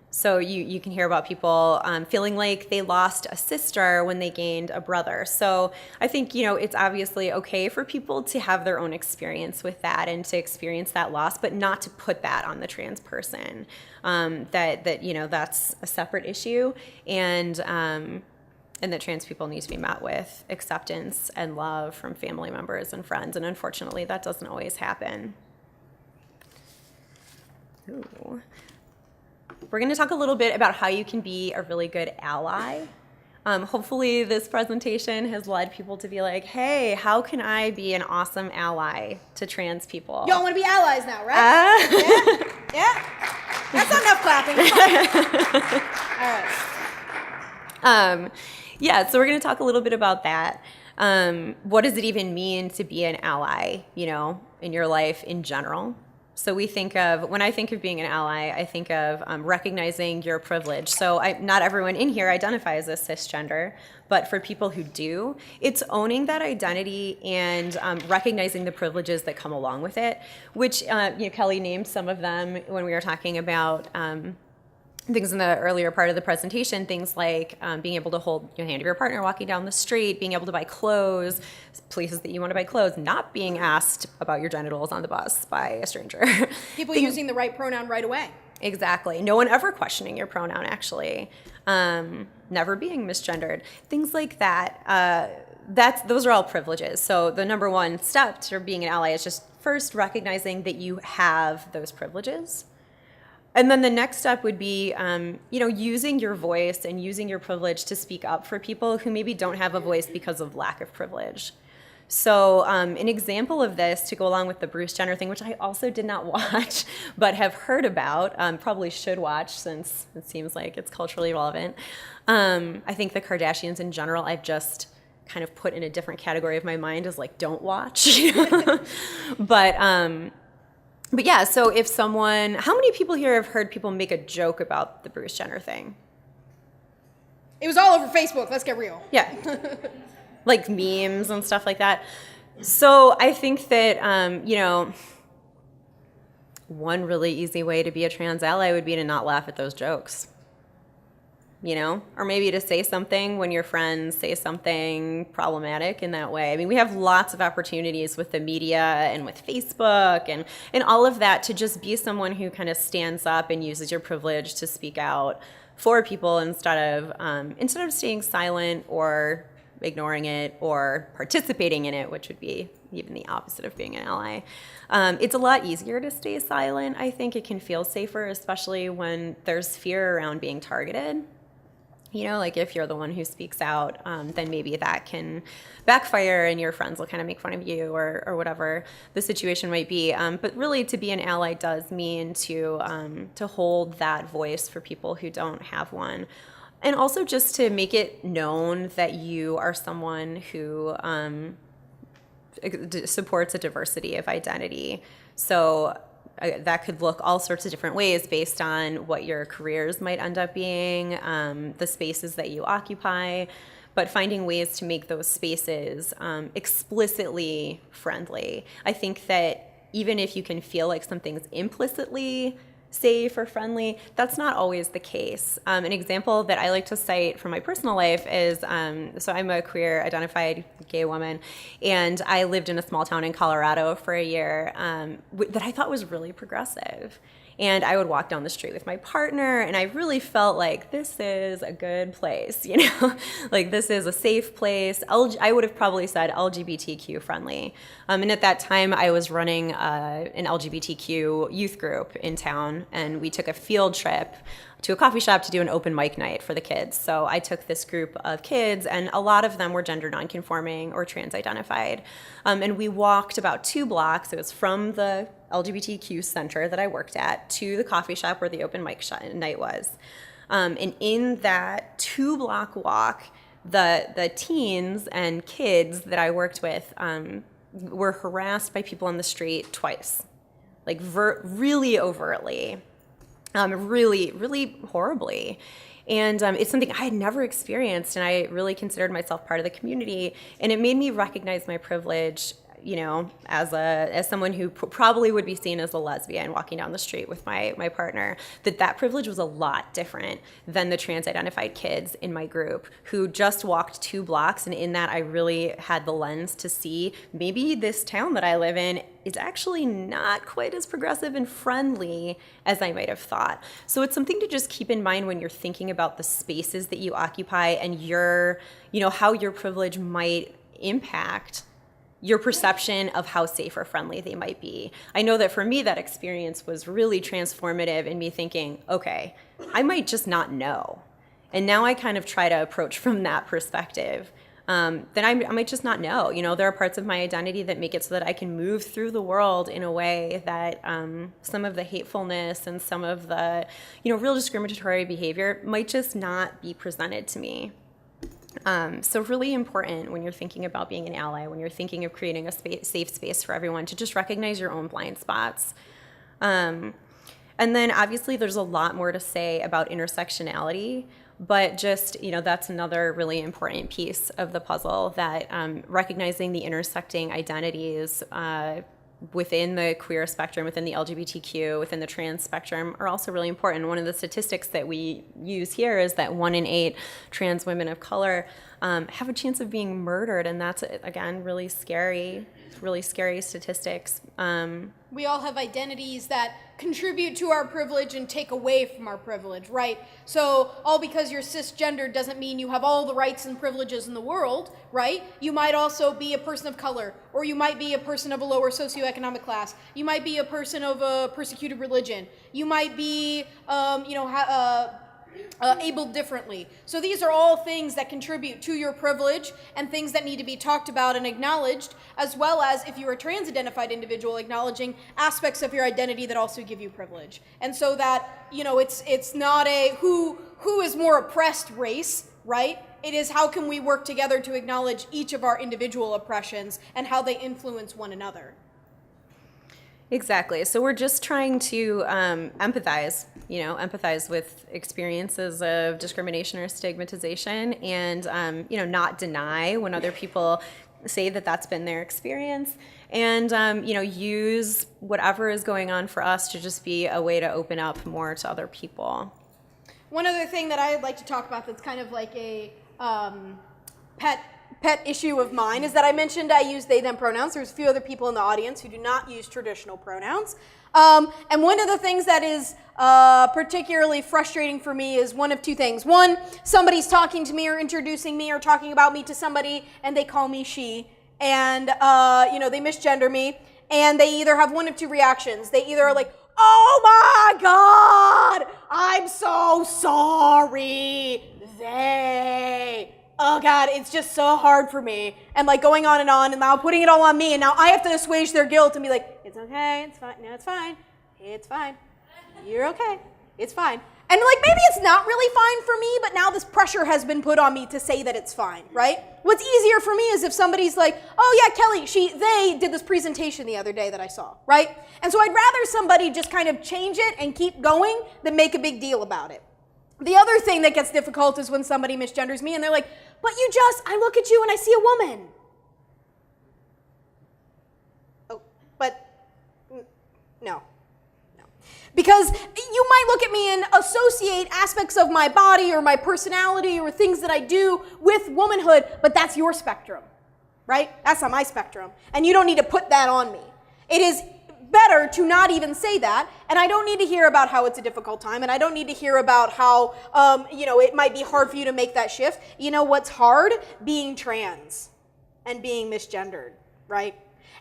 So you can hear about people feeling like they lost a sister when they gained a brother. So I think, it's obviously okay for people to have their own experience with that and to experience that loss, but not to put that on the trans person. That's a separate issue, and that trans people need to be met with acceptance and love from family members and friends. And unfortunately, that doesn't always happen. Ooh. We're going to talk a little bit about how you can be a really good ally Hopefully this presentation has led people to be like, hey, how can I be an awesome ally to trans people?
Y'all want to be allies now, right? Yeah. That's not enough clapping. All right.
Yeah, so we're going to talk a little bit about that. What does it even mean to be an ally, in your life in general? So when I think of being an ally, I think of recognizing your privilege. So not everyone in here identifies as cisgender, but for people who do, it's owning that identity and recognizing the privileges that come along with it, which Kelly named some of them when we were talking about things in the earlier part of the presentation, things like being able to hold your hand of your partner walking down the street, being able to buy clothes, places that you want to buy clothes, not being asked about your genitals on the bus by a stranger.
People using the right pronoun right away.
Exactly. No one ever questioning your pronoun, actually. Never being misgendered. Things like that. Those are all privileges. So the number one step to being an ally is just first recognizing that you have those privileges. And then the next step would be, using your voice and using your privilege to speak up for people who maybe don't have a voice because of lack of privilege. So an example of this, to go along with the Bruce Jenner thing, which I also did not watch, but have heard about, probably should watch since it seems like it's culturally relevant. I think the Kardashians in general, I've just kind of put in a different category of my mind as like, don't watch. But yeah, so if how many people here have heard people make a joke about the Bruce Jenner thing?
It was all over Facebook, let's get real.
Yeah, like memes and stuff like that. So I think that, one really easy way to be a trans ally would be to not laugh at those jokes. Or maybe to say something when your friends say something problematic in that way. I mean, we have lots of opportunities with the media and with Facebook and all of that to just be someone who kind of stands up and uses your privilege to speak out for people instead of staying silent or ignoring it or participating in it, which would be even the opposite of being an ally. It's a lot easier to stay silent. I think it can feel safer, especially when there's fear around being targeted. Like if you're the one who speaks out, then maybe that can backfire and your friends will kind of make fun of you or whatever the situation might be. But really to be an ally does mean to hold that voice for people who don't have one. And also just to make it known that you are someone who supports a diversity of identity. So that could look all sorts of different ways based on what your careers might end up being, the spaces that you occupy, but finding ways to make those spaces explicitly friendly. I think that even if you can feel like something's implicitly safe or friendly, that's not always the case. An example that I like to cite from my personal life is, so I'm a queer identified gay woman, and I lived in a small town in Colorado for a year that I thought was really progressive. And I would walk down the street with my partner, and I really felt like this is a good place, like this is a safe place. I would have probably said LGBTQ friendly. And at that time, I was running an LGBTQ youth group in town, and we took a field trip to a coffee shop to do an open mic night for the kids. So I took this group of kids, and a lot of them were gender nonconforming or trans identified. And we walked about 2 blocks. It was from the LGBTQ center that I worked at to the coffee shop where the open mic night was. And in that 2-block walk, the teens and kids that I worked with were harassed by people on the street twice, like really overtly. Really, really horribly. And it's something I had never experienced, and I really considered myself part of the community. And it made me recognize my privilege, as someone who probably would be seen as a lesbian walking down the street with my partner, that privilege was a lot different than the trans-identified kids in my group who just walked 2 blocks. And in that, I really had the lens to see maybe this town that I live in is actually not quite as progressive and friendly as I might have thought. So it's something to just keep in mind when you're thinking about the spaces that you occupy and how your privilege might impact your perception of how safe or friendly they might be. I know that for me, that experience was really transformative in me thinking, okay, I might just not know. And now I kind of try to approach from that perspective. Then I might just not know. There are parts of my identity that make it so that I can move through the world in a way that some of the hatefulness and some of the, real discriminatory behavior might just not be presented to me. So really important when you're thinking about being an ally, when you're thinking of creating a safe space for everyone, to just recognize your own blind spots. And then obviously there's a lot more to say about intersectionality. But just, that's another really important piece of the puzzle, that recognizing the intersecting identities within the queer spectrum, within the LGBTQ, within the trans spectrum are also really important. One of the statistics that we use here is that 1 in 8 trans women of color have a chance of being murdered, and that's, again, really scary statistics.
We all have identities that contribute to our privilege and take away from our privilege, right? So all because you're cisgender doesn't mean you have all the rights and privileges in the world, right? You might also be a person of color, or you might be a person of a lower socioeconomic class. You might be a person of a persecuted religion. You might be, abled differently. So these are all things that contribute to your privilege and things that need to be talked about and acknowledged, as well as, if you're a trans-identified individual, acknowledging aspects of your identity that also give you privilege. And so that, it's not a who is more oppressed race, right? It is how can we work together to acknowledge each of our individual oppressions and how they influence one another.
Exactly. So we're just trying to empathize with experiences of discrimination or stigmatization, and, not deny when other people say that that's been their experience, and, use whatever is going on for us to just be a way to open up more to other people.
One other thing that I'd like to talk about that's kind of like a pet issue of mine is that I mentioned I use they, them pronouns. There's a few other people in the audience who do not use traditional pronouns. And one of the things that is particularly frustrating for me is one of two things. One, somebody's talking to me or introducing me or talking about me to somebody and they call me she, and they misgender me, and they either have one of two reactions. They either are like, oh my God, I'm so sorry, oh God, it's just so hard for me. And like going on, and now putting it all on me, and now I have to assuage their guilt and be like, it's okay, it's fine, no, it's fine, you're okay, it's fine. And like maybe it's not really fine for me, but now this pressure has been put on me to say that it's fine, right? What's easier for me is if somebody's like, oh yeah, Kelly, they did this presentation the other day that I saw, right? And so I'd rather somebody just kind of change it and keep going than make a big deal about it. The other thing that gets difficult is when somebody misgenders me and they're like, but I look at you and I see a woman. Oh, but no. Because you might look at me and associate aspects of my body or my personality or things that I do with womanhood, but that's your spectrum, right? That's not my spectrum. And you don't need to put that on me. It is better to not even say that, and I don't need to hear about how it's a difficult time, and I don't need to hear about how, it might be hard for you to make that shift. You know what's hard? Being trans and being misgendered, right?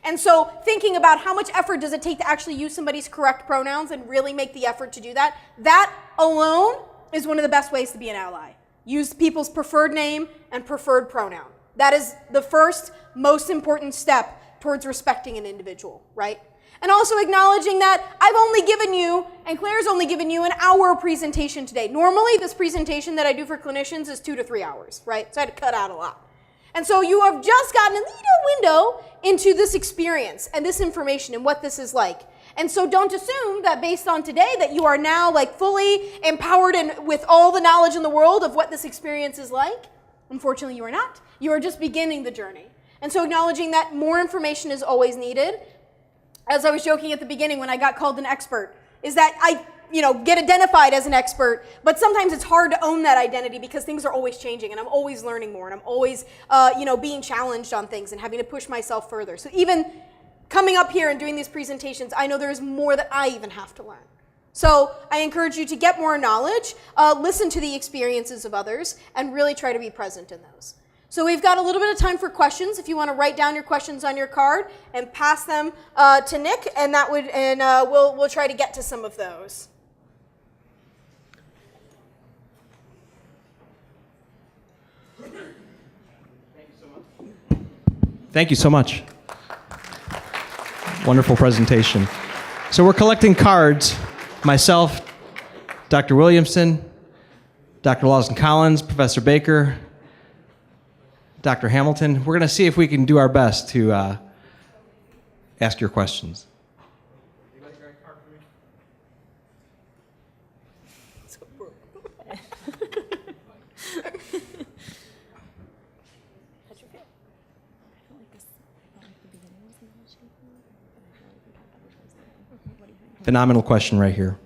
And so thinking about how much effort does it take to actually use somebody's correct pronouns and really make the effort to do that, that alone is one of the best ways to be an ally. Use people's preferred name and preferred pronoun. That is the first most important step towards respecting an individual, right? And also acknowledging that I've only given you, and Claire's only given you, an hour presentation today. Normally, this presentation that I do for clinicians is 2 to 3 hours, right? So I had to cut out a lot. And so you have just gotten a little window into this experience and this information and what this is like. And so don't assume that based on today that you are now like fully empowered and with all the knowledge in the world of what this experience is like. Unfortunately, you are not. You are just beginning the journey. And so acknowledging that more information is always needed. As I was joking at the beginning when I got called an expert, is that I get identified as an expert, but sometimes it's hard to own that identity because things are always changing and I'm always learning more and I'm always, being challenged on things and having to push myself further. So even coming up here and doing these presentations, I know there's more that I even have to learn. So I encourage you to get more knowledge, listen to the experiences of others, and really try to be present in those. So we've got a little bit of time for questions. If you want to write down your questions on your card and pass them to Nick, and we'll try to get to some of those.
Thank you so much. Wonderful presentation. So we're collecting cards. Myself, Dr. Williamson, Dr. Lawson Collins, Professor Baker, Dr. Hamilton. We're going to see if we can do our best to ask your questions. Phenomenal question right here.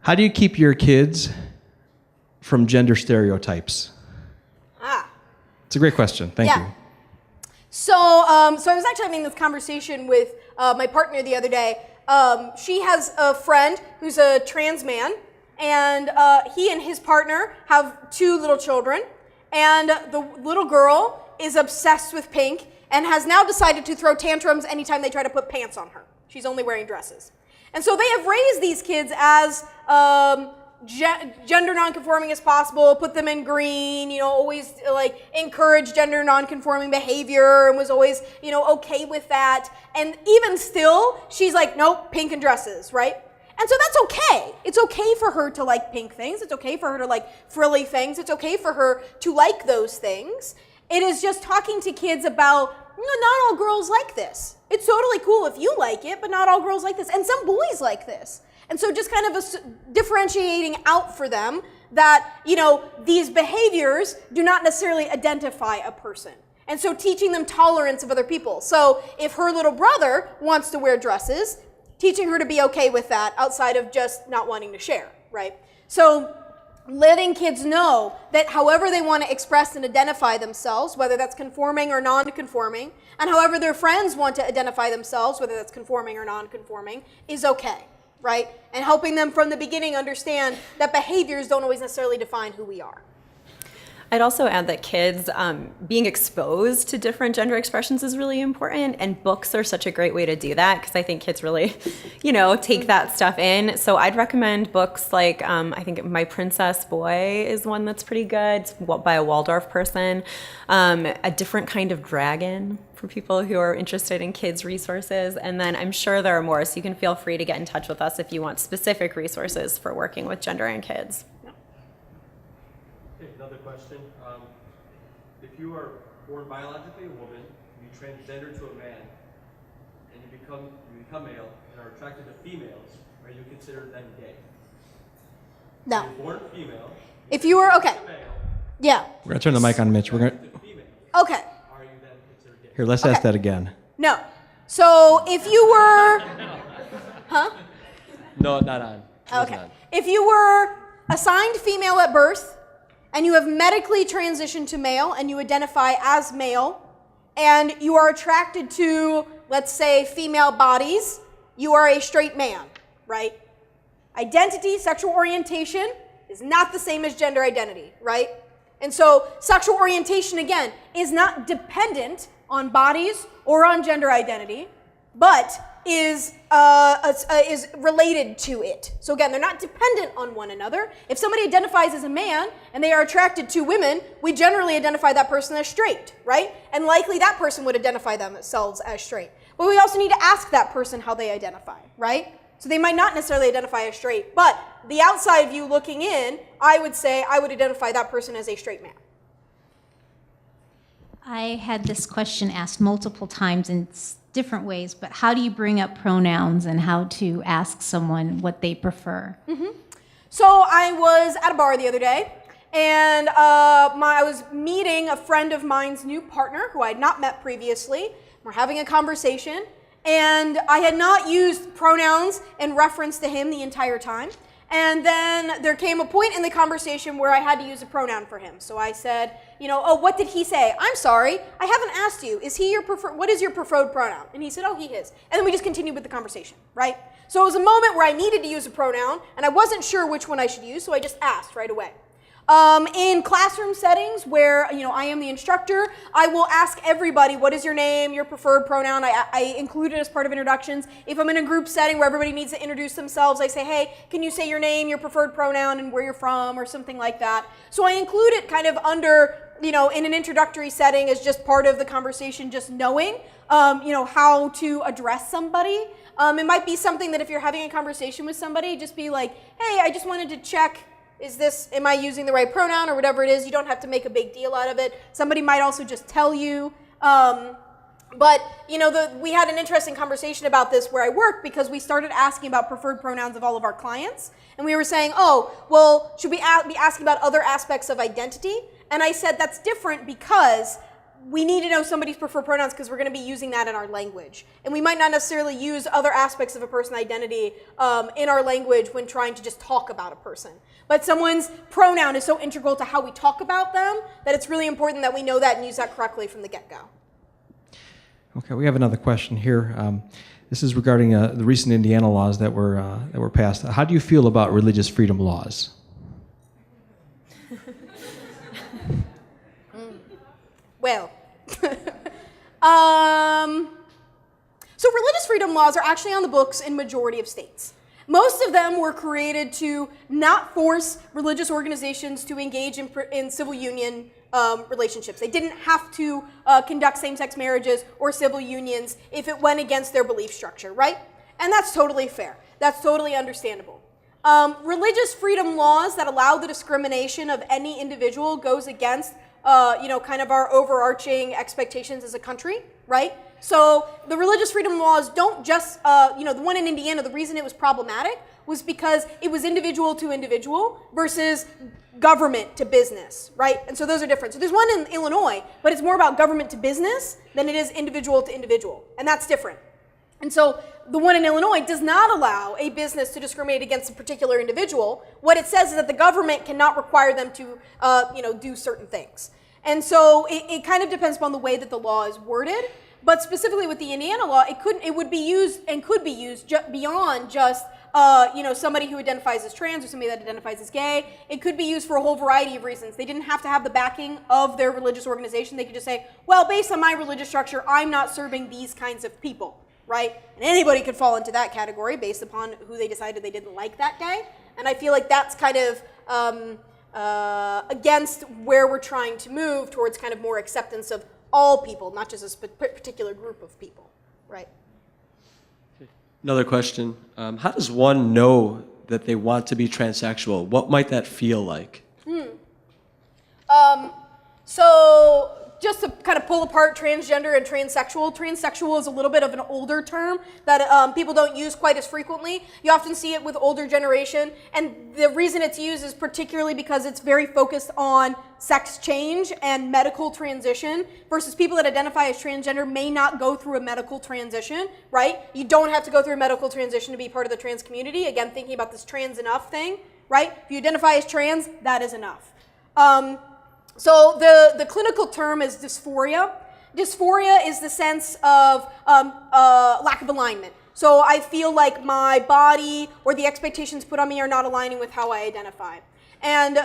How do you keep your kids from gender stereotypes? It's a great question. Thank you.
So I was actually having this conversation with my partner the other day. She has a friend who's a trans man, and he and his partner have 2 little children, and the little girl is obsessed with pink and has now decided to throw tantrums anytime they try to put pants on her. She's only wearing dresses. And so they have raised these kids as gender nonconforming as possible, put them in green, always like encourage gender nonconforming behavior, and was always, okay with that. And even still, she's like, nope, pink and dresses, right? And so that's okay. It's okay for her to like pink things. It's okay for her to like frilly things. It's okay for her to like those things. It is just talking to kids about, not all girls like this. It's totally cool if you like it, but not all girls like this. And some boys like this. And so just kind of differentiating out for them that, these behaviors do not necessarily identify a person. And so teaching them tolerance of other people. So if her little brother wants to wear dresses, teaching her to be okay with that outside of just not wanting to share, right? So letting kids know that however they want to express and identify themselves, whether that's conforming or non-conforming, and however their friends want to identify themselves, whether that's conforming or non-conforming, is okay, right? And helping them from the beginning understand that behaviors don't always necessarily define who we are.
I'd also add that kids being exposed to different gender expressions is really important, and books are such a great way to do that because I think kids really, take that stuff in. So I'd recommend books like, I think My Princess Boy is one that's pretty good. It's by a Waldorf person. A Different Kind of Dragon for people who are interested in kids' resources. And then I'm sure there are more, so you can feel free to get in touch with us if you want specific resources for working with gender and kids.
Okay, another question. If you are born biologically a woman, you transgender to a man, and you become male and are attracted to females, are you considered then gay?
No.
You're born female.
If you were, okay.
Male,
Yeah.
We're going to turn the mic on Mitch.
to females,
Okay.
are you then considered gay?
Here, let's ask that again.
No. So if you were, huh?
No, not on.
Okay. If you were assigned female at birth, and you have medically transitioned to male, and you identify as male, and you are attracted to, let's say, female bodies, you are a straight man, right? Identity, sexual orientation is not the same as gender identity, right? And so sexual orientation, again, is not dependent on bodies or on gender identity, but is related to it. So again, they're not dependent on one another. If somebody identifies as a man and they are attracted to women, we generally identify that person as straight, right? And likely that person would identify themselves as straight. But we also need to ask that person how they identify, right? So they might not necessarily identify as straight, but the outside view looking in, I would say I would identify that person as a straight man.
I had this question asked multiple times in different ways, but how do you bring up pronouns and how to ask someone what they prefer?
Mm-hmm. So I was at a bar the other day, and I was meeting a friend of mine's new partner who I had not met previously. We're having a conversation, and I had not used pronouns in reference to him the entire time. And then there came a point in the conversation where I had to use a pronoun for him. So I said, oh, what did he say? I'm sorry, I haven't asked you. What is your preferred pronoun? And he said, oh, he his. And then we just continued with the conversation, right? So it was a moment where I needed to use a pronoun, and I wasn't sure which one I should use, so I just asked right away. In classroom settings where, I am the instructor, I will ask everybody, what is your name, your preferred pronoun? I include it as part of introductions. If I'm in a group setting where everybody needs to introduce themselves, I say, hey, can you say your name, your preferred pronoun, and where you're from, or something like that. So I include it kind of under, in an introductory setting as just part of the conversation, just knowing, how to address somebody. It might be something that if you're having a conversation with somebody, just be like, hey, I just wanted to check, am I using the right pronoun or whatever it is? You don't have to make a big deal out of it. Somebody might also just tell you. But, we had an interesting conversation about this where I work because we started asking about preferred pronouns of all of our clients. And we were saying, should we be asking about other aspects of identity? And I said that's different because we need to know somebody's preferred pronouns because we're going to be using that in our language. And we might not necessarily use other aspects of a person's identity in our language when trying to just talk about a person. But someone's pronoun is so integral to how we talk about them that it's really important that we know that and use that correctly from the get-go.
Okay, we have another question here. This is regarding the recent Indiana laws that were passed. How do you feel about religious freedom laws?
Well, so religious freedom laws are actually on the books in majority of states. Most of them were created to not force religious organizations to engage in civil union relationships. They didn't have to conduct same-sex marriages or civil unions if it went against their belief structure, right? And that's totally fair. That's totally understandable. Religious freedom laws that allow the discrimination of any individual goes against kind of our overarching expectations as a country, right? So the religious freedom laws don't just, the one in Indiana, the reason it was problematic was because it was individual to individual versus government to business, right? And so those are different. So there's one in Illinois, but it's more about government to business than it is individual to individual, and that's different. And so the one in Illinois does not allow a business to discriminate against a particular individual. What it says is that the government cannot require them to, do certain things. And so it kind of depends upon the way that the law is worded. But specifically with the Indiana law, it would be used and could be used beyond just somebody who identifies as trans or somebody that identifies as gay. It could be used for a whole variety of reasons. They didn't have to have the backing of their religious organization. They could just say, well, based on my religious structure, I'm not serving these kinds of people, right? And anybody could fall into that category based upon who they decided they didn't like that day. And I feel like that's kind of against where we're trying to move towards kind of more acceptance of all people, not just a particular group of people, right?
Another question. How does one know that they want to be transsexual? What might that feel like?
So just to kind of pull apart transgender and transsexual, transsexual is a little bit of an older term that people don't use quite as frequently. You often see it with older generation, and the reason it's used is particularly because it's very focused on sex change and medical transition versus people that identify as transgender may not go through a medical transition, right? You don't have to go through a medical transition to be part of the trans community. Again, thinking about this trans enough thing, right? If you identify as trans, that is enough. So the clinical term is dysphoria. Dysphoria is the sense of lack of alignment. So I feel like my body or the expectations put on me are not aligning with how I identify. And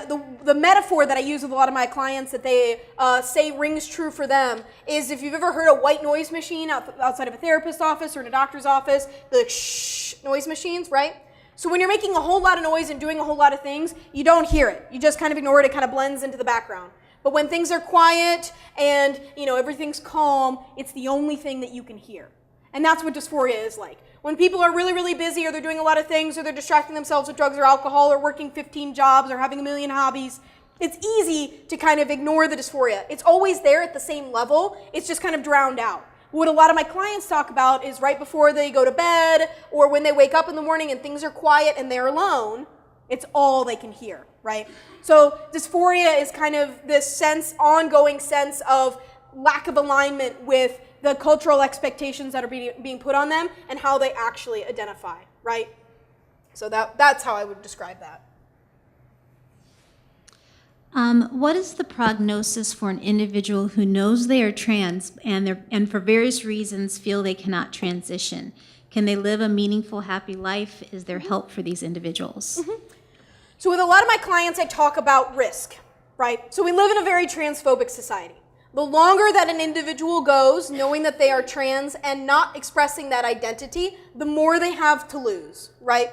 the metaphor that I use with a lot of my clients that they say rings true for them is if you've ever heard a white noise machine outside of a therapist's office or in a doctor's office, the shh noise machines, right? So when you're making a whole lot of noise and doing a whole lot of things, you don't hear it. You just kind of ignore it. It kind of blends into the background. But when things are quiet and everything's calm, it's the only thing that you can hear. And that's what dysphoria is like. When people are really, really busy or they're doing a lot of things or they're distracting themselves with drugs or alcohol or working 15 jobs or having a million hobbies, it's easy to kind of ignore the dysphoria. It's always there at the same level. It's just kind of drowned out. What a lot of my clients talk about is right before they go to bed or when they wake up in the morning and things are quiet and they're alone, it's all they can hear, right? So dysphoria is kind of this ongoing sense of lack of alignment with the cultural expectations that are being put on them and how they actually identify, right? So that's how I would describe that.
What is the prognosis for an individual who knows they are trans and for various reasons feel they cannot transition? Can they live a meaningful, happy life? Is there help for these individuals?
So with a lot of my clients, I talk about risk, right? So we live in a very transphobic society. The longer that an individual goes knowing that they are trans and not expressing that identity, the more they have to lose, right?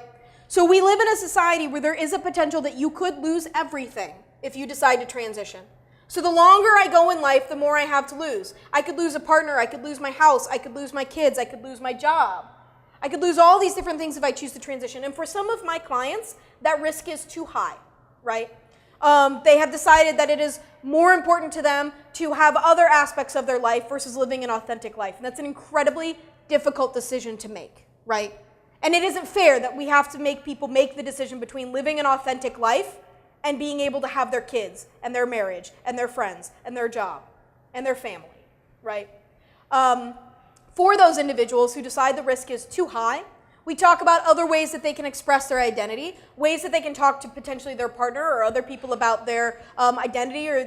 So we live in a society where there is a potential that you could lose everything if you decide to transition. So the longer I go in life, the more I have to lose. I could lose a partner, I could lose my house, I could lose my kids, I could lose my job. I could lose all these different things if I choose to transition. And for some of my clients, that risk is too high, right? They have decided that it is more important to them to have other aspects of their life versus living an authentic life. And that's an incredibly difficult decision to make, right? And it isn't fair that we have to make people make the decision between living an authentic life and being able to have their kids and their marriage and their friends and their job and their family, right? For those individuals who decide the risk is too high, we talk about other ways that they can express their identity, ways that they can talk to potentially their partner or other people about their identity, or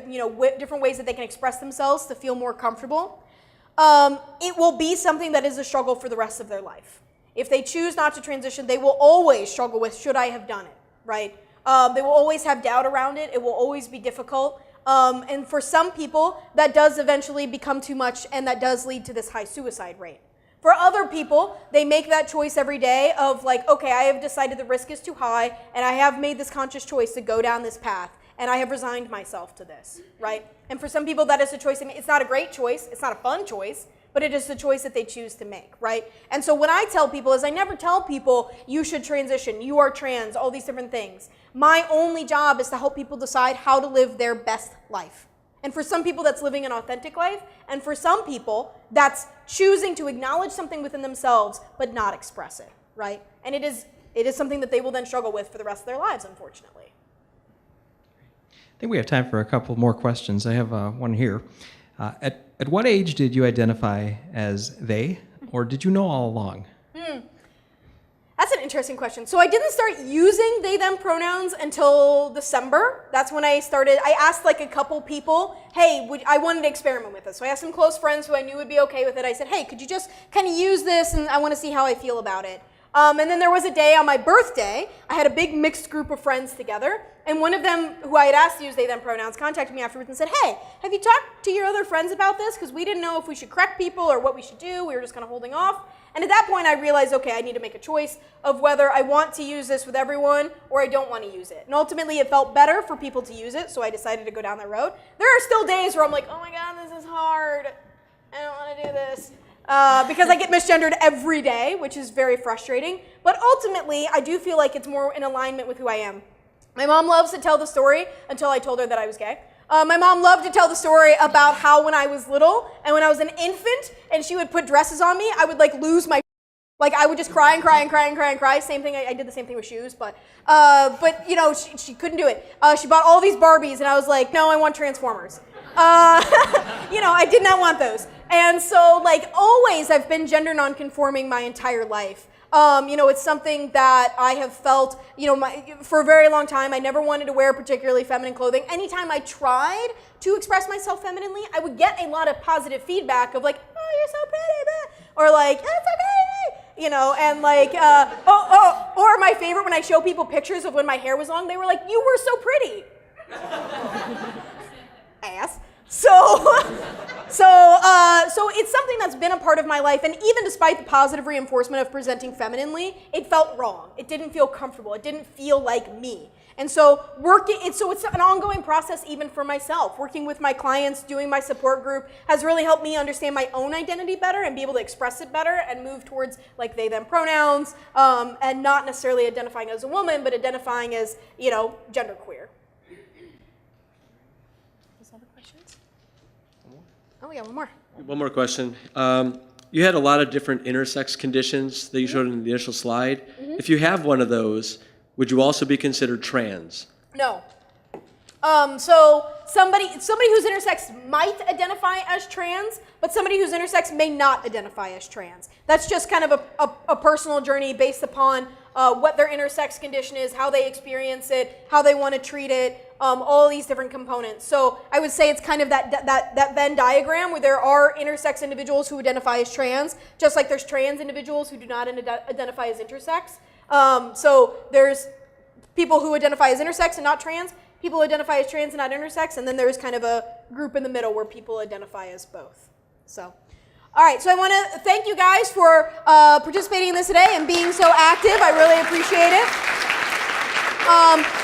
different ways that they can express themselves to feel more comfortable. It will be something that is a struggle for the rest of their life. If they choose not to transition, they will always struggle with, should I have done it, right? They will always have doubt around it. It will always be difficult. And for some people, that does eventually become too much, and that does lead to this high suicide rate. For other people, they make that choice every day of like, okay, I have decided the risk is too high, and I have made this conscious choice to go down this path, and I have resigned myself to this, right? And for some people, that is a choice. It's not a great choice. It's not a fun choice, but it is the choice that they choose to make, right? And so what I tell people is I never tell people you should transition, you are trans, all these different things. My only job is to help people decide how to live their best life. And for some people, that's living an authentic life. And for some people, that's choosing to acknowledge something within themselves, but not express it, right? And it is something that they will then struggle with for the rest of their lives, unfortunately.
I think we have time for a couple more questions. I have one here. At what age did you identify as they, or did you know all along?
That's an interesting question. So I didn't start using they, them pronouns until December. That's when I started. I asked like a couple people, hey, I wanted to experiment with this. So I asked some close friends who I knew would be okay with it. I said, hey, could you just kind of use this, and I want to see how I feel about it. And then there was a day on my birthday, I had a big mixed group of friends together, and one of them, who I had asked to use they, them pronouns, contacted me afterwards and said, hey, have you talked to your other friends about this? Because we didn't know if we should correct people or what we should do. We were just kind of holding off. And at that point, I realized, okay, I need to make a choice of whether I want to use this with everyone or I don't want to use it. And ultimately, it felt better for people to use it, so I decided to go down that road. There are still days where I'm like, oh my God, this is hard. I don't want to do this. Because I get misgendered every day, which is very frustrating. But ultimately, I do feel like it's more in alignment with who I am. My mom loves to tell the story until I told her that I was gay. My mom loved to tell the story about how when I was little and when I was an infant and she would put dresses on me, I would like lose my, like I would just cry and cry and cry and cry and cry. Same thing, I did the same thing with shoes, but you know, she couldn't do it. She bought all these Barbies and I was like, no, I want Transformers. You know, I did not want those. And so like always I've been gender nonconforming my entire life. You know, it's something that I have felt, you know, for a very long time. I never wanted to wear particularly feminine clothing. Anytime I tried to express myself femininely, I would get a lot of positive feedback of like, oh, you're so pretty, or like, that's okay, you know, and like, or my favorite, when I show people pictures of when my hair was long, they were like, you were so pretty. Ass. So it's something that's been a part of my life, and even despite the positive reinforcement of presenting femininely, it felt wrong. It didn't feel comfortable. It didn't feel like me. And so it's an ongoing process even for myself. Working with my clients, doing my support group has really helped me understand my own identity better and be able to express it better and move towards like they, them pronouns, and not necessarily identifying as a woman, but identifying as, you know, genderqueer. Oh, yeah, one more.
One more question. You had a lot of different intersex conditions that you showed in the initial slide. Mm-hmm. If you have one of those, would you also be considered trans?
No. So somebody who's intersex might identify as trans, but somebody who's intersex may not identify as trans. That's just kind of a personal journey based upon what their intersex condition is, how they experience it, how they want to treat it, all these different components. So I would say it's kind of that Venn diagram where there are intersex individuals who identify as trans, just like there's trans individuals who do not identify as intersex. So there's people who identify as intersex and not trans, people who identify as trans and not intersex, and then there's kind of a group in the middle where people identify as both. So, all right, so I want to thank you guys for participating in this today and being so active. I really appreciate it.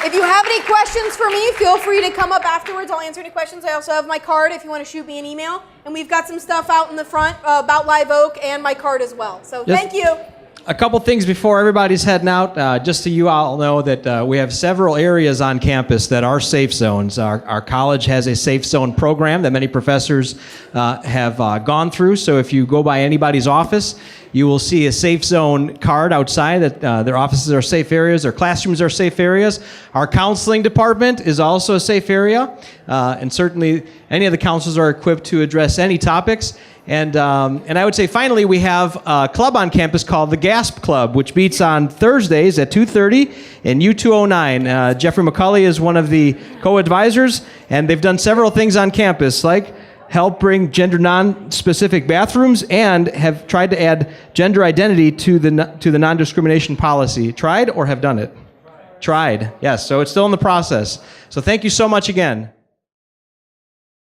If you have any questions for me, feel free to come up afterwards. I'll answer any questions. I also have my card if you want to shoot me an email. And we've got some stuff out in the front about Live Oak and my card as well. So thank you.
A couple things before everybody's heading out, just so you all know that we have several areas on campus that are safe zones. Our college has a safe zone program that many professors have gone through. So if you go by anybody's office, you will see a safe zone card outside that their offices are safe areas, their classrooms are safe areas. Our counseling department is also a safe area, and certainly any of the counselors are equipped to address any topics. And I would say finally we have a club on campus called the Gasp Club, which meets on Thursdays at 2:30 in U209. Jeffrey McCulley is one of the co-advisors, and they've done several things on campus, like help bring gender non-specific bathrooms and have tried to add gender identity to the non-discrimination policy. Tried or have done it? Tried. Yes, so it's still in the process. So thank you so much again.